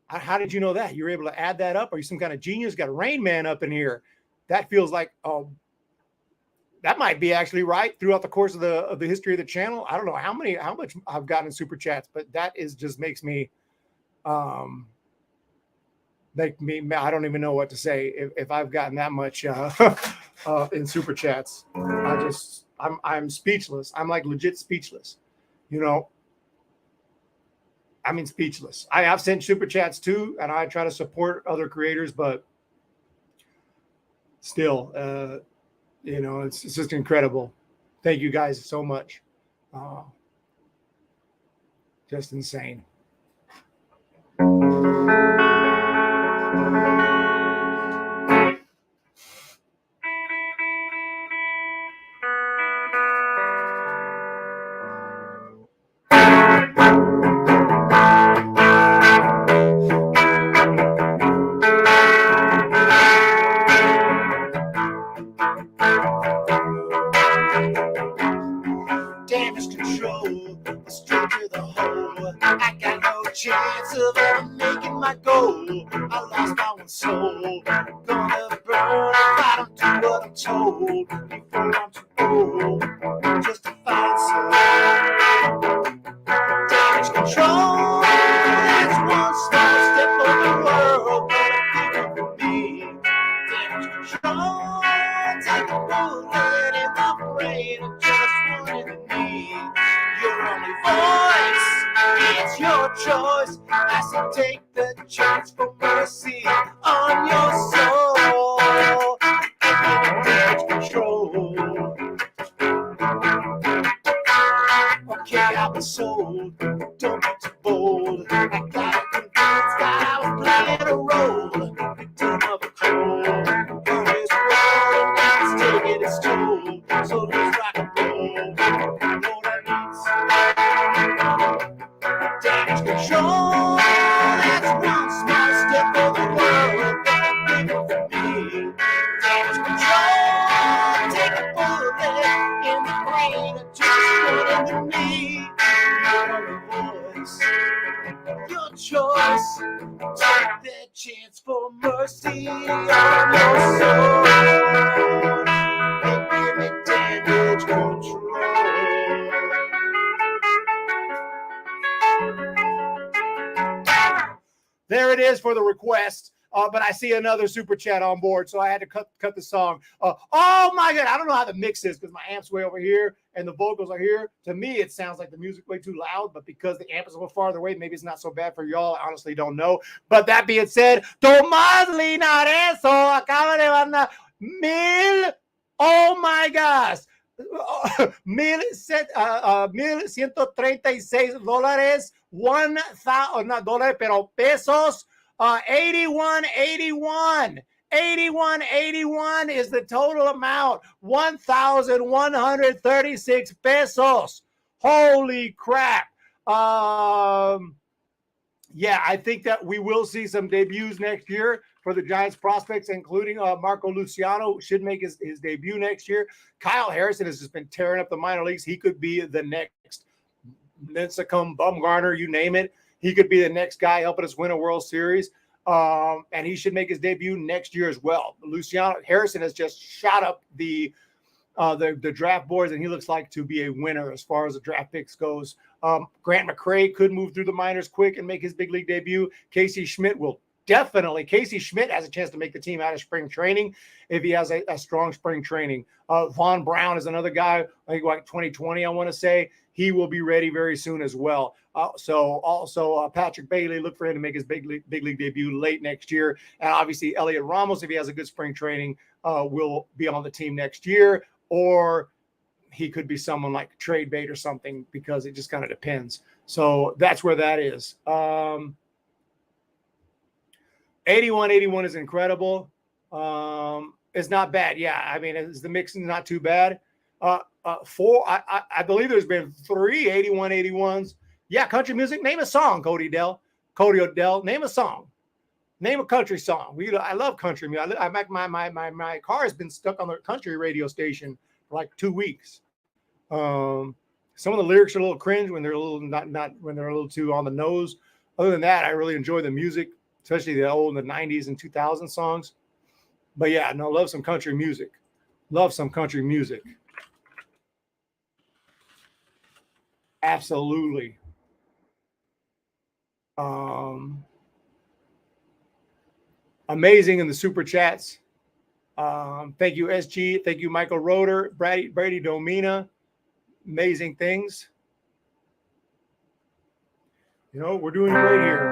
How did you know that? You were able to add that up? Are you some kind of genius? Got a Rain Man up in here. That feels like that might be actually right throughout the course of the history of the channel. I don't know how much I've gotten in super chats, but that is just makes me I don't even know what to say if I've gotten that much in super chats. I'm speechless. I'm like legit speechless. You know, I mean speechless. I've sent super chats too, and I try to support other creators, but still, you know, it's just incredible. Thank you guys so much. Just insane. Damage control, straight to the hole. I got no chance of ever making my goal. I lost my one soul. Gonna burn if I don't do what I'm told. Before I'm too old, just to find some damage control. That's one small step for the world, but I'm thinking for me. Damage control, take a bullet in my brain and just one in me. Your only voice, it's your choice. I say take the chance for mercy on your soul. Damage control. Okay, I was sold. Don't be too bold. I got convinced that I was playing a role. Victim of a cold. On this road, it's taking its toll. So let's rock and roll. Lord, I need damage control. That's one small step for the world. Big for me. Damage control. Take a bullet in the brain and just put it in me. Your only voice, your choice. Take that chance for mercy on your soul. And give me damage control. There it is for the request. But I see another super chat on board, so I had to cut the song. Oh my God, I don't know how the mix is because my amp's way over here and the vocals are here. To me, it sounds like the music way too loud, but because the amp is a little farther away, maybe it's not so bad for y'all. I honestly don't know. But that being said, Tomás Linares acaba de mandar oh my gosh, $1,136, not dólares, pero pesos. 8181 is the total amount. 1,136 pesos. Holy crap. Yeah, I think that we will see some debuts next year for the Giants prospects, including Marco Luciano should make his debut next year. Kyle Harrison has just been tearing up the minor leagues. He could be the next Lincecum, Bumgarner, you name it. He could be the next guy helping us win a World Series. And he should make his debut next year as well. Luciano Harrison has just shot up the draft boards, and he looks like to be a winner as far as the draft picks goes. Grant McCray could move through the minors quick and make his big league debut. Casey Schmidt will definitely. Casey Schmidt has a chance to make the team out of spring training if he has a strong spring training. Von Brown is another guy, I think like 2020, I want to say. He will be ready very soon as well. So also Patrick Bailey, look for him to make his big league debut late next year. And obviously Elliot Ramos, if he has a good spring training, will be on the team next year. Or he could be someone like trade bait or something, because it just kind of depends. So that's where that is. 81 is incredible. It's not bad. Yeah, I mean, the mix is not too bad. I believe there's been 3 81s. Yeah, country music. Name a song, Cody Odell. Name a song. Name a country song. I love country music. My car has been stuck on the country radio station for like 2 weeks. Some of the lyrics are a little cringe when they're a little not when they're a little too on the nose. Other than that, I really enjoy the music, especially the old in the 90s and 2000 songs. But yeah, no, love some country music. Love some country music. Absolutely. Amazing in the super chats. Thank you, SG. Thank you, Michael Roeder, Brady Domina. Amazing things. You know, we're doing great here.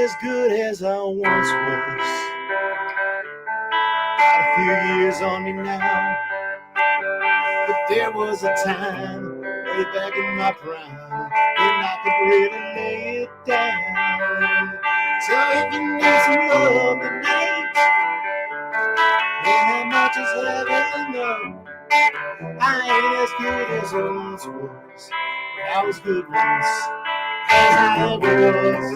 As good as I once was. Got a few years on me now, but there was a time way back in my prime when I could really lay it down. So if you need some love tonight, then how much is heaven enough? I ain't as good as I once was, but I was good once, as I ever was.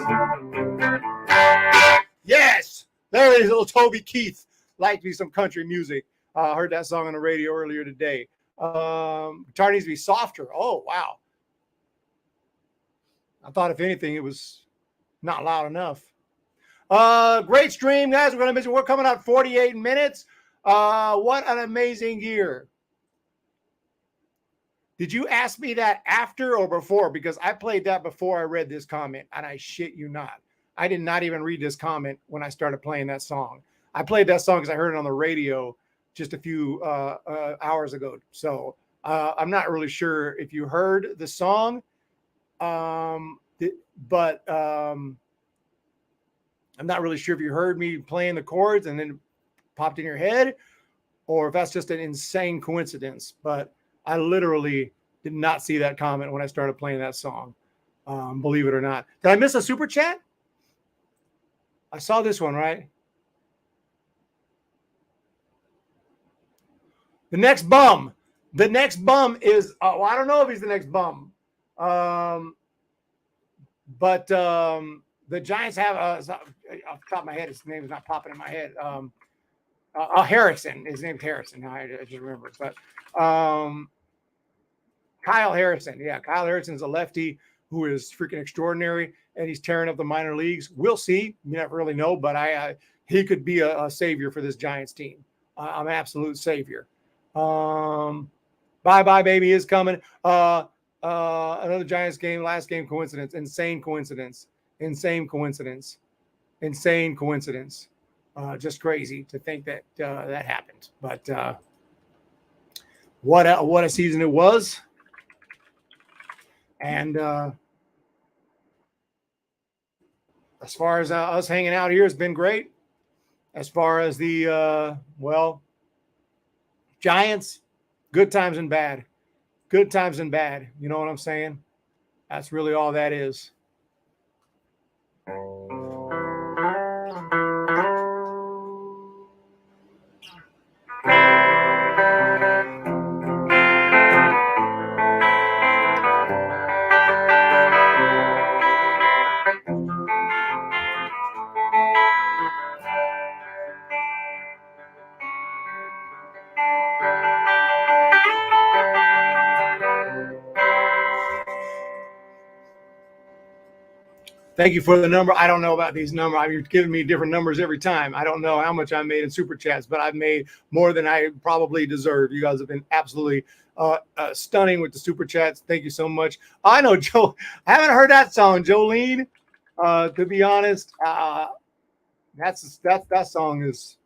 Yes, there is little Toby Keith. Liked me some country music. Heard that song on the radio earlier today. Guitar needs to be softer. Oh, wow. I thought, if anything, it was not loud enough. Great stream, guys. We're going to mention we're coming out 48 minutes. What an amazing year. Did you ask me that after or before? Because I played that before I read this comment, and I shit you not. I did not even read this comment when I started playing that song. I played that song because I heard it on the radio just a few hours ago. So I'm not really sure if you heard the song, but I'm not really sure if you heard me playing the chords and then it popped in your head, or if that's just an insane coincidence. But I literally did not see that comment when I started playing that song, believe it or not. Did I miss a super chat? I saw this one, right? The next bum. The next bum is, I don't know if he's the next bum. But the Giants have, off the top of my head, his name is not popping in my head. Harrison. His name's Harrison. I just remembered. But Kyle Harrison. Yeah, Kyle Harrison is a lefty who is freaking extraordinary, and he's tearing up the minor leagues. We'll see. You never really know, but he could be a savior for this Giants team. I'm an absolute savior. Bye-bye, baby is coming. Another Giants game, last game coincidence. Insane coincidence. Insane coincidence. Insane coincidence. Just crazy to think that that happened. But what a season it was. And as far as us hanging out here, it's been great. As far as the, Giants, good times and bad. Good times and bad. You know what I'm saying? That's really all that is. Thank you for the number. I don't know about these numbers. You're giving me different numbers every time. I don't know how much I made in Super Chats, but I've made more than I probably deserve. You guys have been absolutely stunning with the Super Chats. Thank you so much. I know, Joe. I haven't heard that song, Jolene. To be honest, that song that's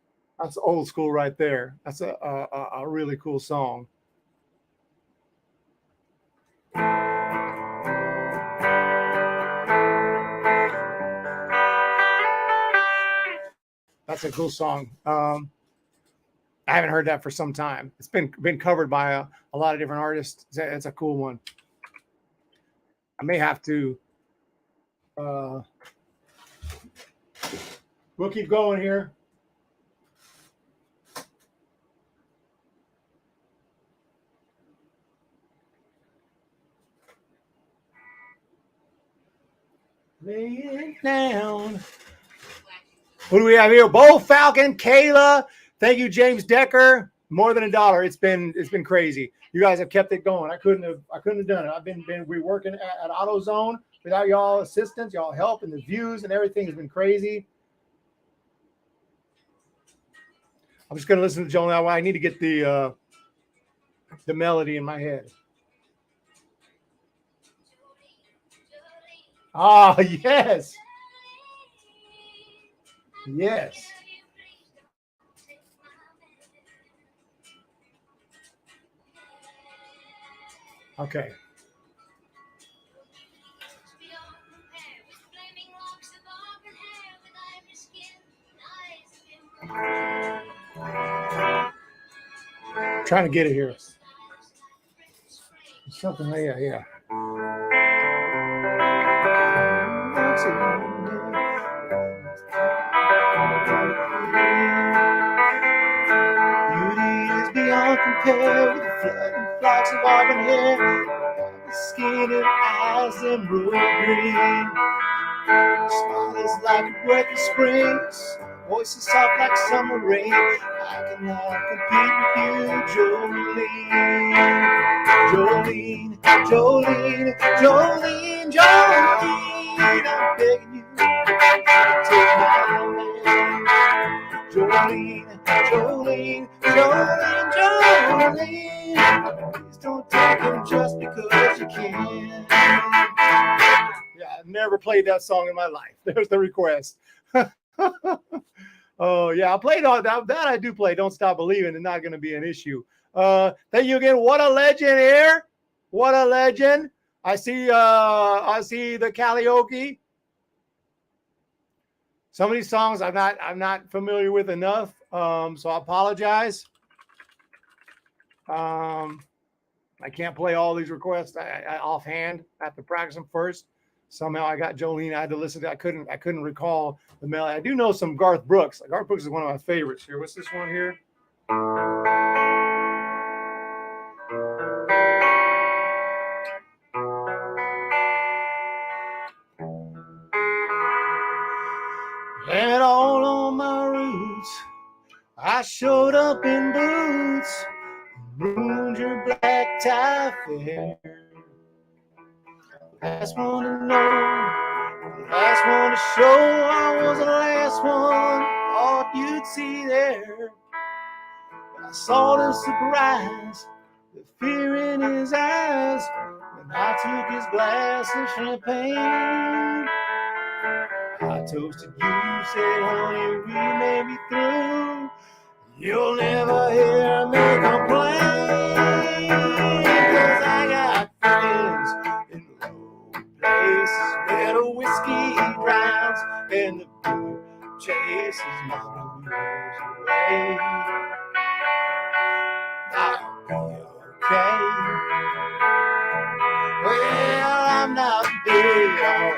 old school right there. That's a really cool song. That's a cool song. I haven't heard that for some time. It's been covered by a lot of different artists. It's a cool one. I may have to. We'll keep going here. Lay it down. Who do we have here? Bo Falcon, Kayla. Thank you, James Decker. More than $1. It's been crazy. You guys have kept it going. I couldn't have done it. I've been working at AutoZone without y'all assistance, y'all help, and the views and everything has been crazy. I'm just gonna listen to Joe now. I need to get the melody in my head. Ah, yes. Yes. Okay. Trying to get it here. Something like that, yeah. Beauty is beyond compare with the flooding flocks of auburn hair, the skin and eyes emerald green. Smile is like a breath of spring, voice is soft like summer rain. I cannot compete with you, Jolene, Jolene, Jolene, Jolene, Jolene. I'm begging you to take my hand. Jolene, Jolene, Jolene, Jolene. Please don't take him just because you can. Yeah, I've never played that song in my life. There's the request. Oh, yeah, I played all that. That I do play. Don't Stop Believing. It's not going to be an issue. Thank you again. What a legend here. What a legend. I see the karaoke. Some of these songs I'm not familiar with enough. So I apologize. I can't play all these requests I offhand. I have to practice them first. Somehow I got Jolene. I had to listen to. I couldn't recall the melody. I do know some Garth Brooks. Garth Brooks is one of my favorites here. What's this one here? And all on my roots, I showed up in boots, ruined your black tie fair. Last one to know, last one to show, I was the last one, thought you'd see there. I saw the surprise, the fear in his eyes, when I took his glass of champagne. I toasted you, said, honey, we may be through. You'll never hear me complain, 'cause I got friends in low places where the whiskey drowns and the blue chases my blues away. I'll be okay. Well, I'm not big on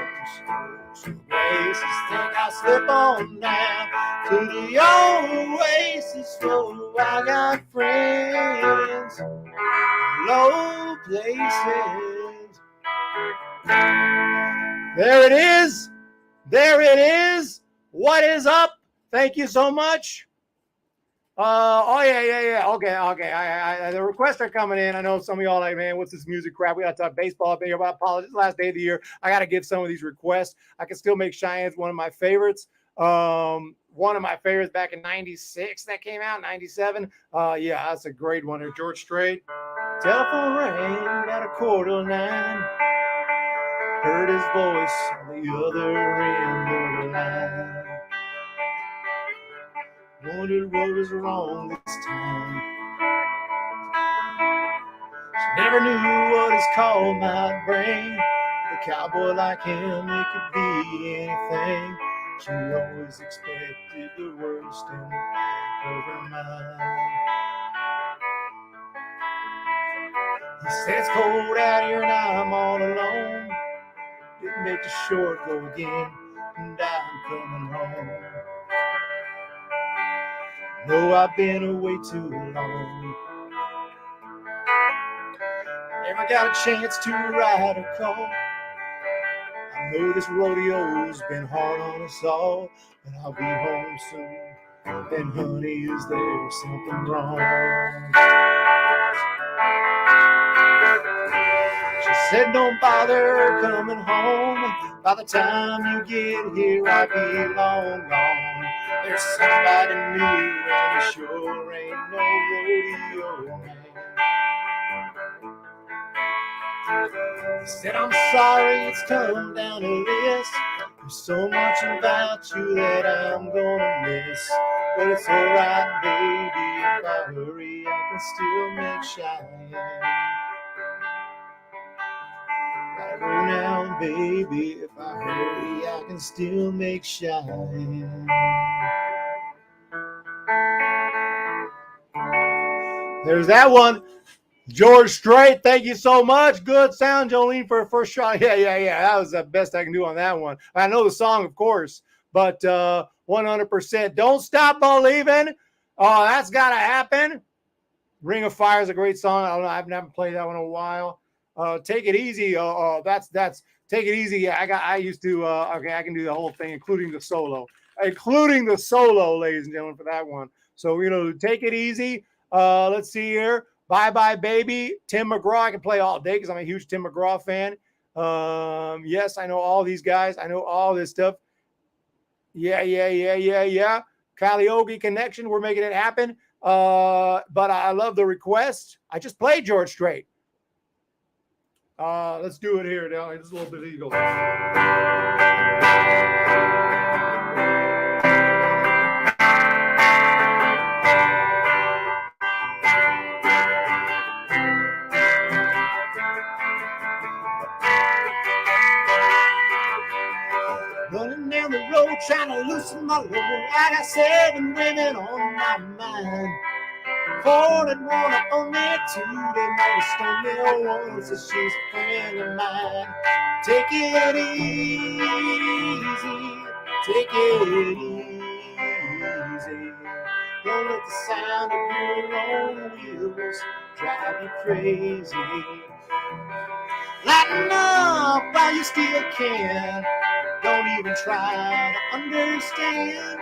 social graces. Think I'll slip on down to the oasis. So I got friends, low places. There it is. There it is. What is up? Thank you so much. Yeah. Okay. The requests are coming in. I know some of y'all are like, man, what's this music crap? We got to talk baseball. I apologize. Last day of the year. I got to give some of these requests. I can still make Cheyenne's one of my favorites. One of my favorites back in '96 that came out, '97. Yeah, that's a great one. George Strait. Telephone rang about 9:15. Heard his voice on the other end of the line. Wondered what was wrong this time. She never knew what his call might bring. A cowboy like him, it could be anything. She always expected the worst in the back of her mind. He said it's cold out here and I'm all alone. Didn't make the short go again, and I'm coming home. No, I've been away too long. Never got a chance to ride a call. I know this rodeo's been hard on us all, but I'll be home soon. And honey, is there something wrong? She said, don't bother coming home. By the time you get here, I'll be long gone. There's somebody new, and it sure ain't no rodeo man. He said, I'm sorry it's come down to this. There's so much about you that I'm gonna miss. But it's alright, baby, if I hurry, I can still make Cheyenne. Right now, baby, if I hurry, I can still make Cheyenne. There's that one. George Strait, thank you so much. Good sound, Jolene, for a first shot. Yeah. That was the best I can do on that one. I know the song, of course, but 100%. Don't Stop Believing. Oh, that's got to happen. Ring of Fire is a great song. I don't know. I've never played that one in a while. Take It Easy. That's Take It Easy. Yeah, I used to. Okay, I can do the whole thing, including the solo, ladies and gentlemen, for that one. So Take It Easy. Let's see here. Bye Bye Baby, Tim McGraw. I can play all day because I'm a huge Tim McGraw fan. Yes, I know all these guys. I know all this stuff. Yeah. Calliope Connection. We're making it happen. But I love the request. I just played George Strait. Let's do it here now. It's a little bit illegal. Running down the road, trying to loosen my load. I got 7 women on my mind. 4 that wanna own me, 2 that wanna stone me. One says she's a friend of mine. Take it easy, take it easy. Don't let the sound of your own wheels drive you crazy. Lighten up while you still can. Don't even try to understand.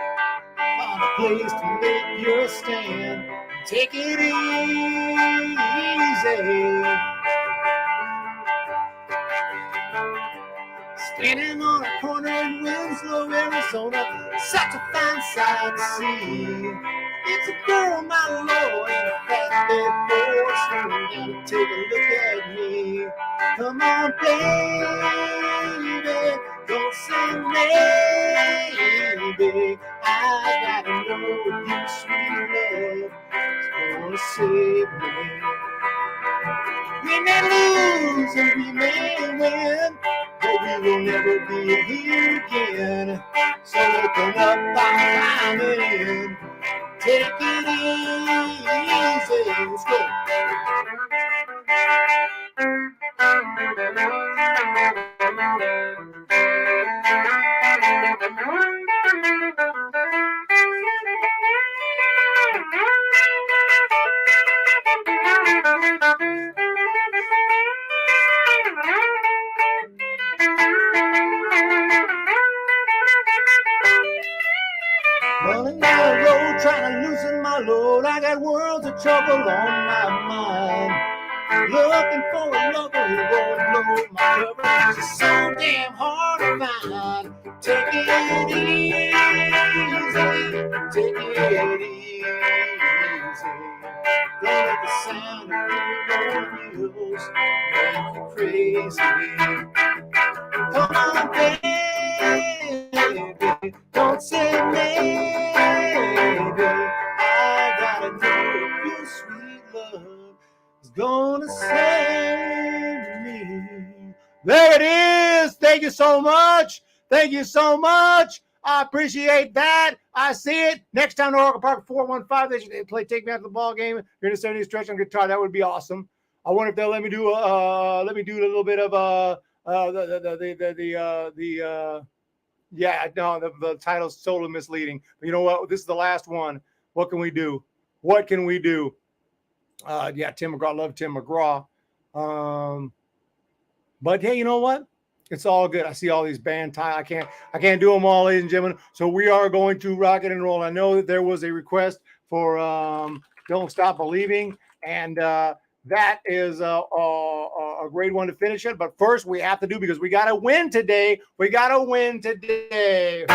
Find a place to make your stand. Take it easy. Standing on a corner in Winslow, Arizona, such a fine sight to see. It's a girl, my lord, in a flatbed horse, slowing down to take a look at me. Come on, baby, Don't say maybe. I gotta know your sweet love is gonna save me. We may lose and we may win, but we will never be here again. So open up our mind and take it easy. Let's go. Running down the road, trying to loosen my load. I got worlds of trouble on my mind. Looking for a lover who won't blow my cover. It's so damn hard to find. Take it easy, take it easy. Don't let the sound of your wheels make you crazy. Come on, baby, don't say maybe. I gotta know your sweet love is gonna save me. There it is. Thank you so much. Thank you so much. I appreciate that. I see it. Next time to Oracle Park 415, they should play Take Me Out to the Ball Game. You're in a 70 stretch on guitar. That would be awesome. I wonder if they'll let me do a little bit of the title's totally misleading. But you know what? This is the last one. What can we do? What can we do? Tim McGraw. Love Tim McGraw. But hey, you know what? It's all good. I see all these band titles. I can't do them all, ladies and gentlemen. So we are going to rock it and roll. I know that there was a request for Don't Stop Believing, and that is a great one to finish it. But first, we have to do, because we got to win today. We got to win today.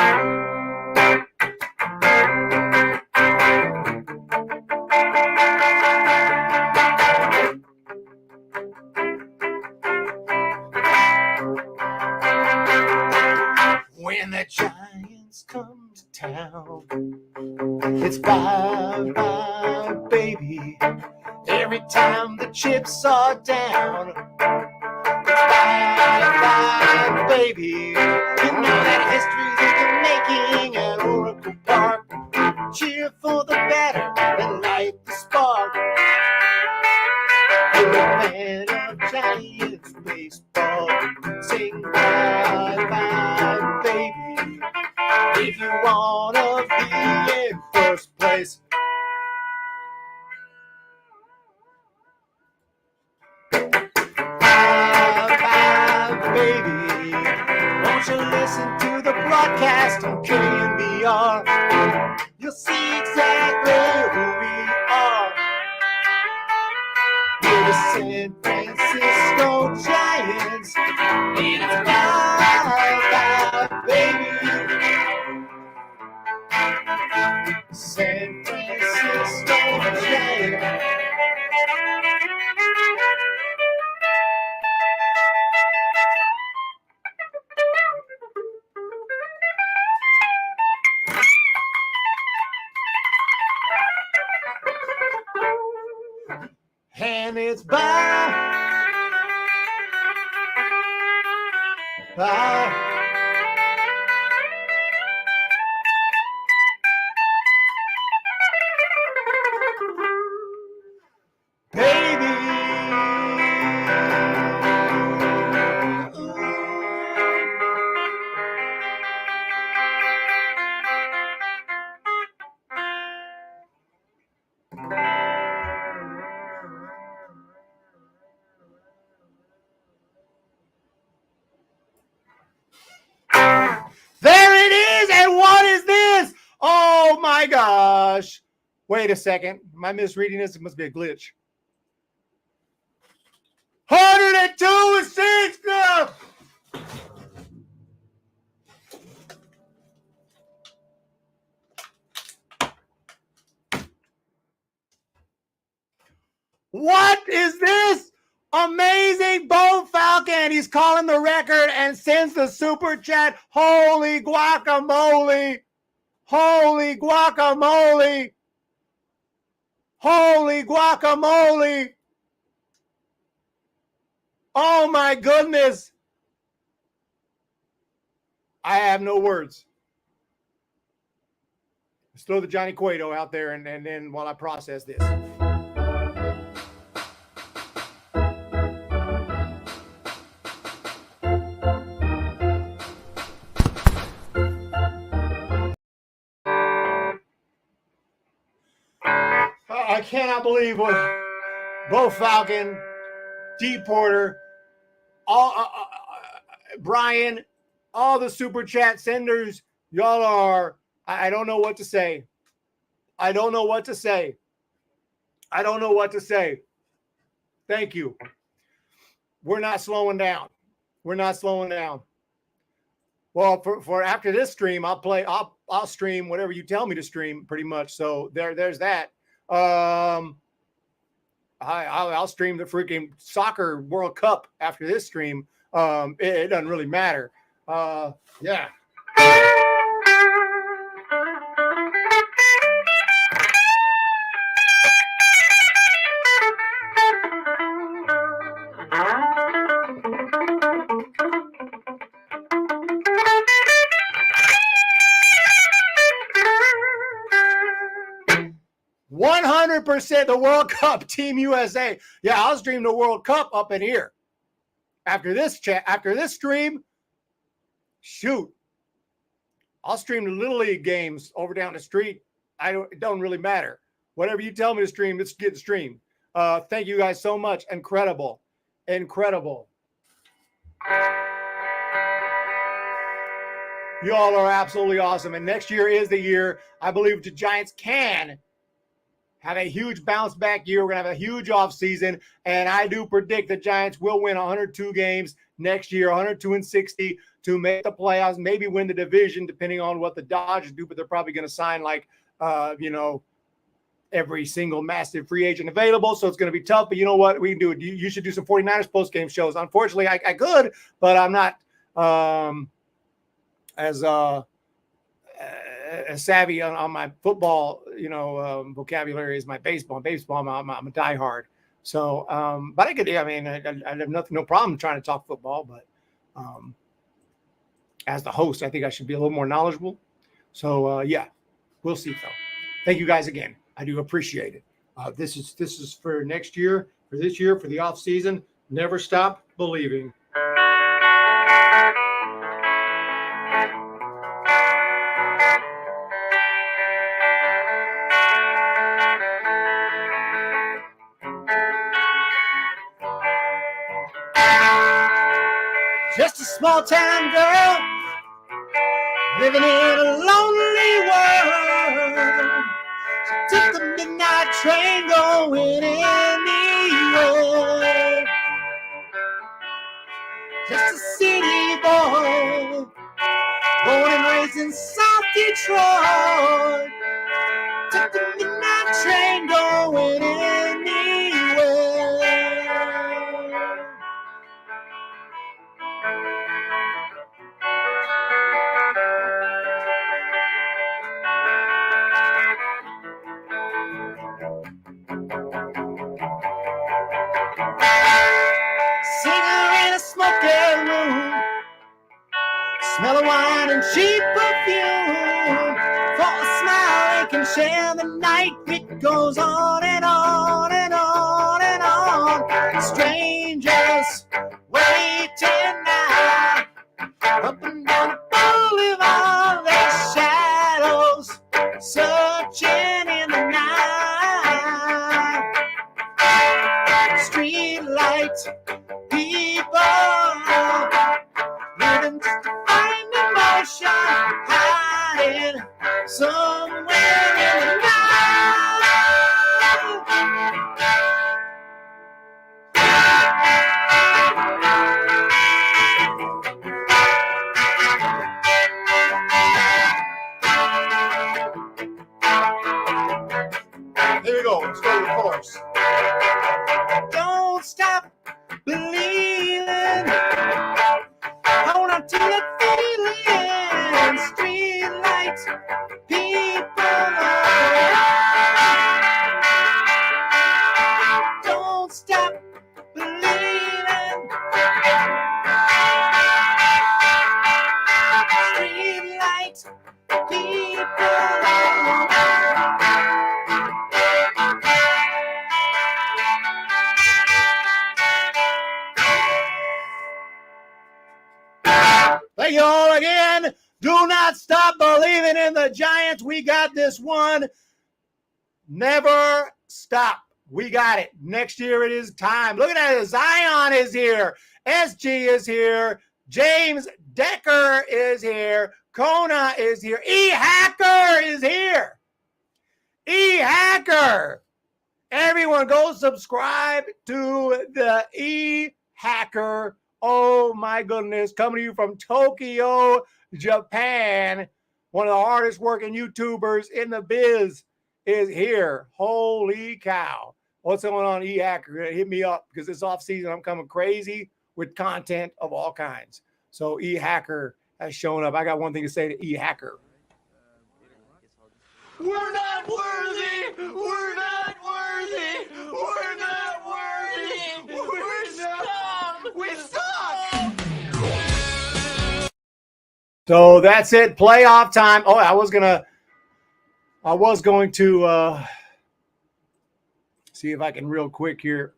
When the Giants come to town, it's bye-bye, baby. Every time the chips are down, it's bye-bye, baby. You know that history's in the making at Oracle Park. Cheer for the batter and light the spark. You're a fan of Giants baseball. Sing bye-bye, baby. If you wanna be in first place, bye-bye, baby. Won't you listen to the broadcast on KNBR? You'll see exactly who we are. We're the San Francisco Giants, and it's bye-bye, baby. San Francisco Giants. And it's bye. Baby. There it is. And what is this? Oh my gosh. Wait a second. Am I misreading this? It must be a glitch. 102 and 6 now. What is this? Amazing Bo Falcon. Falcon, he's calling the record and sends the super chat. Holy guacamole. Holy guacamole. Holy guacamole. Oh my goodness. I have no words. Let's throw the Johnny Cueto out there and then while I process this. I cannot believe what Bo Falcon, D Porter, all Brian, all the super chat senders, y'all are. I don't know what to say. I don't know what to say. I don't know what to say. Thank you. We're not slowing down. We're not slowing down. Well, for after this stream, I'll stream whatever you tell me to stream, pretty much. So there's that. I'll stream the freaking soccer World Cup after this stream. It doesn't really matter. Yeah. 100% the World Cup, Team USA. Yeah, I'll stream the World Cup up in here. After this stream, shoot. I'll stream the Little League games over down the street. It don't really matter. Whatever you tell me to stream, it's getting streamed. Thank you guys so much. Incredible. Incredible. You all are absolutely awesome. And next year is the year I believe the Giants can have a huge bounce back year. We're going to have a huge offseason. And I do predict the Giants will win 102 games next year, 102-60 to make the playoffs, maybe win the division, depending on what the Dodgers do. But they're probably going to sign every single massive free agent available. So it's going to be tough. But you know what? We can do it. You should do some 49ers post-game shows. Unfortunately, I could, but I'm not as savvy on my football, vocabulary as my baseball. Baseball, I'm a diehard. So, but I could. I mean, I have no problem trying to talk football. But as the host, I think I should be a little more knowledgeable. So, yeah, we'll see. Though, thank you guys again. I do appreciate it. This is for next year, for this year, for the off season. Never stop believing. Just a small town girl living in a lonely world. She took the midnight train going anywhere. Just a city boy, born and raised in South Detroit. Took the midnight train going anywhere. Smell of wine and cheap perfume. For a smile they can share the night. It goes on and on and on and on. Strangers waiting now. Up and down the boulevard, their shadows searching in the night. Street lights, people living just to find emotion, hiding somewhere in the night. Here we go. Let's go to the chorus. Don't stop believing. Giants. We got this one. Never stop. We got it. Next year it is time. Look at that. Zion is here. SG is here. James Decker is here. Kona is here. E-Hacker is here. E-Hacker. Everyone go subscribe to the E-Hacker. Oh my goodness. Coming to you from Tokyo, Japan. One of the hardest working YouTubers in the biz is here. Holy cow. What's going on, E-Hacker? Hit me up because it's off season. I'm coming crazy with content of all kinds. So E-Hacker has shown up. I got one thing to say to E-Hacker. We're not worthy. We're not worthy. We're not worthy. We're scum. We suck. So that's it. Playoff time. Oh, I was going to see if I can real quick here.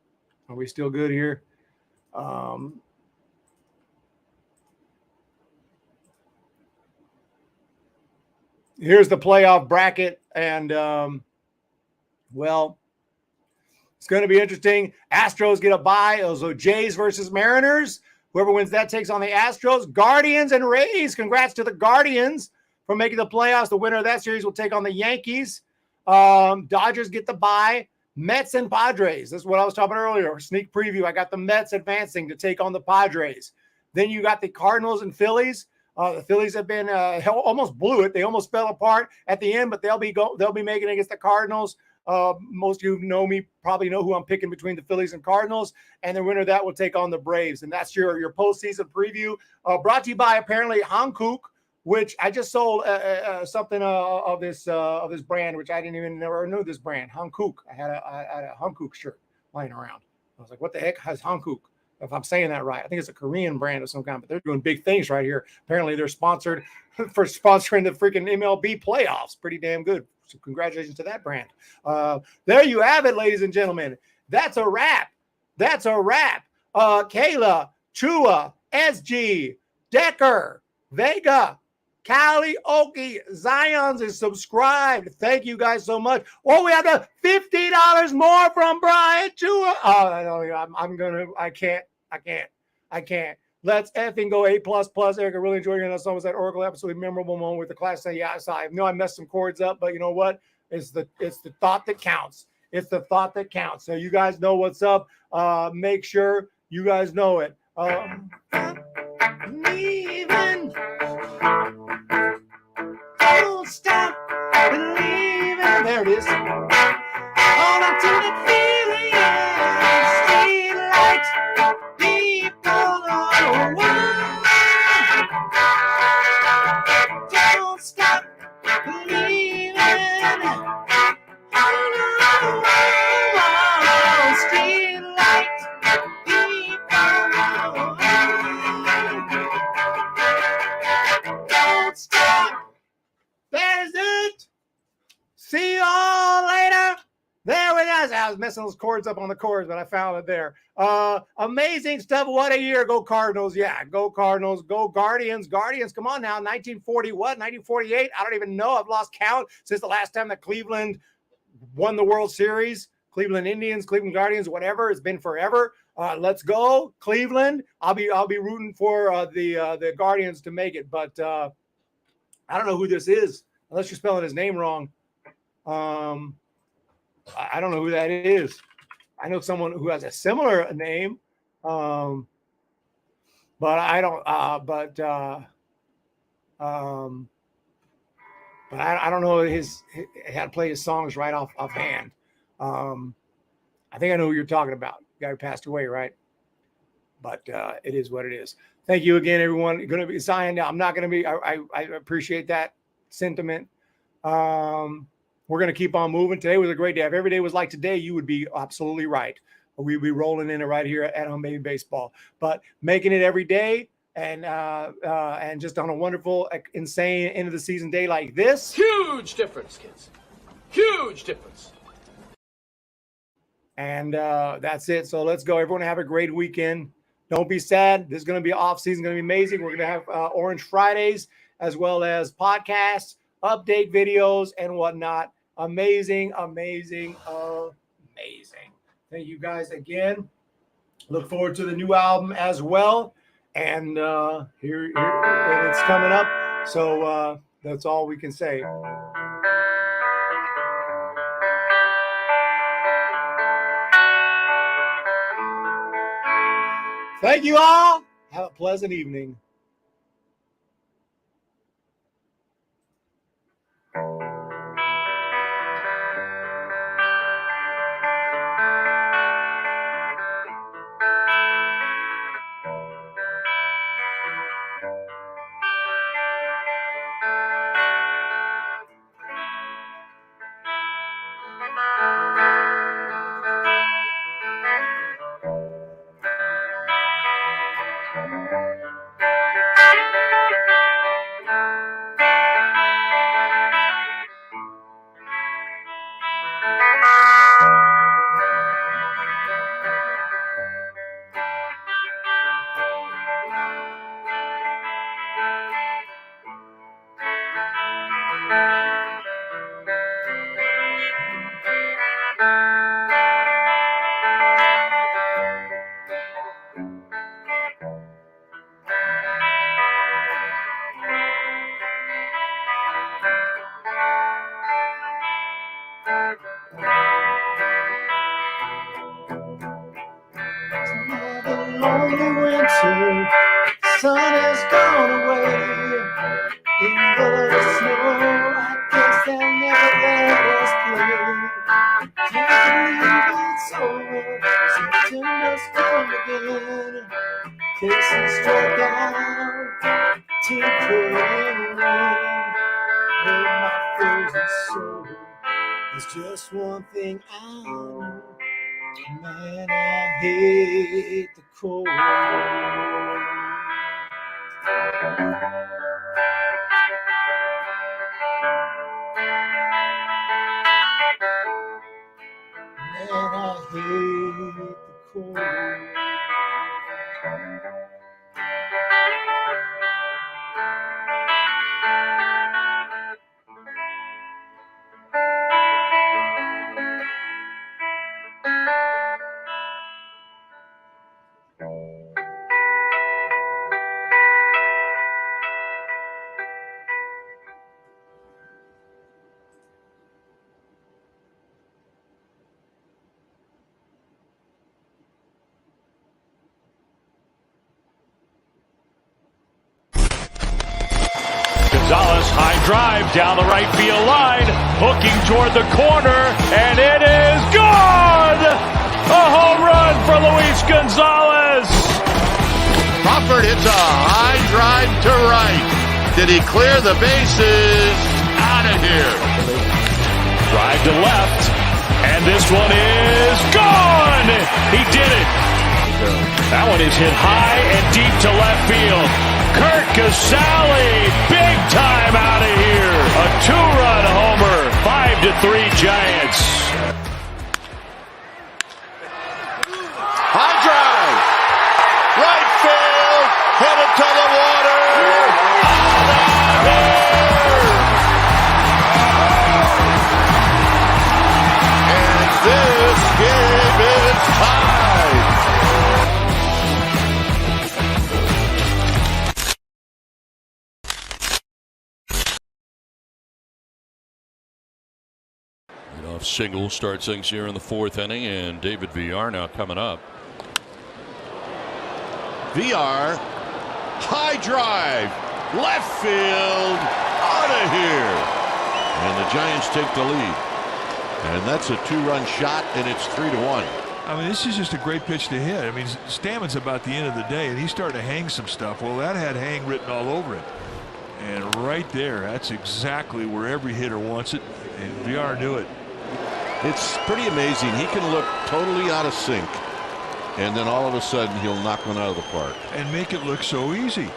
Are we still good here? Here's the playoff bracket, and well, it's going to be interesting. Astros get a bye. So Jays versus Mariners. Whoever wins that takes on the Astros. Guardians and Rays. Congrats to the Guardians for making the playoffs. The winner of that series will take on the Yankees. Dodgers get the bye. Mets and Padres. This is what I was talking about earlier. Sneak preview. I got the Mets advancing to take on the Padres. Then you got the Cardinals and Phillies. The Phillies have been almost blew it. They almost fell apart at the end, but they'll be making it against the Cardinals. Most of you who know me probably know who I'm picking between the Phillies and Cardinals, and the winner of that will take on the Braves. And that's your postseason preview. Brought to you by apparently Hankook, which I just sold something of this brand, which I didn't even never knew this brand. Hankook. I had a Hankook shirt lying around. I was like, what the heck has Hankook? If I'm saying that right, I think it's a Korean brand of some kind, but they're doing big things right here. Apparently, they're sponsored for sponsoring the freaking MLB playoffs. Pretty damn good. So congratulations to that brand. There you have it, ladies and gentlemen. That's a wrap. That's a wrap. Kayla, Chua, SG, Decker, Vega, Cali, Oki, Zions is subscribed. Thank you guys so much. Oh, we have the $50 more from Brian Chua. Oh, I can't. Let's effing go A++. Eric, I really enjoyed that song. Was that Oracle absolutely memorable moment with the class? Yeah, so I know I messed some chords up, but you know what? It's the thought that counts. It's the thought that counts. So you guys know what's up. Make sure you guys know it. Leaving. Don't stop believing. There it is. Hold on to the feeling. Street lights. People on the world. Don't stop believing. Hold on. Street lights. People on the world. Don't stop. There's it. See you all later. There we go. I was messing those chords up on the chords, but I found it there. Amazing stuff. What a year. Go Cardinals. Yeah, go Cardinals. Go Guardians. Guardians, come on now. 1940 what? 1948? I don't even know. I've lost count since the last time that Cleveland won the World Series. Cleveland Indians, Cleveland Guardians, whatever. It's been forever. Let's go Cleveland. I'll be rooting for the Guardians to make it, but I don't know who this is, unless you're spelling his name wrong. I don't know who that is. I know someone who has a similar name, but I don't. But I don't know how to play his songs right offhand. I think I know who you're talking about. The guy who passed away, right? But it is what it is. Thank you again, everyone. Going to be Zion now. I'm not going to be. I appreciate that sentiment. We're going to keep on moving. Today was a great day. If every day was like today, you would be absolutely right. We'd be rolling in it right here at Home Baby Baseball. But making it every day and just on a wonderful, insane end of the season day like this. Huge difference, kids. Huge difference. And that's it. So let's go. Everyone have a great weekend. Don't be sad. This is going to be off season. Going to be amazing. We're going to have Orange Fridays as well as podcasts. update videos and whatnot. Amazing, amazing, amazing. Thank you guys again. Look forward to the new album as well. And here and it's coming up. So that's all we can say. Thank you all. Have a pleasant evening. Lonely winter, sun has gone away. In the snow, I guess they'll never let us play. Can't believe it's over, September's come again. Faces struck out, tinker and rain. Hurt my frozen soul. There's just one thing I know. Man, I hate the cold. Man, I hate the cold. Gonzalez, high drive down the right field line, hooking toward the corner, and it is gone! A home run for Luis Gonzalez! Crawford hits a high drive to right. Did he clear the bases? Out of here. Drive to left, and this one is gone! He did it! That one is hit high and deep to left field. Kurt Casale, big time out of here. A two-run homer, 5-3 Giants. High drive. Right field. Headed to the water. Out of here. And this game is tied. Single starts things here in the fourth inning, and David Villar now coming up. VR, high drive, left field, out of here. And the Giants take the lead. And that's a two-run shot, and it's 3-1. I mean, this is just a great pitch to hit. I mean, Stammen's about the end of the day, and he's starting to hang some stuff. Well, that had hang written all over it. And right there, that's exactly where every hitter wants it, and VR knew it. It's pretty amazing. He can look totally out of sync, and then all of a sudden he'll knock one out of the park. And make it look so easy.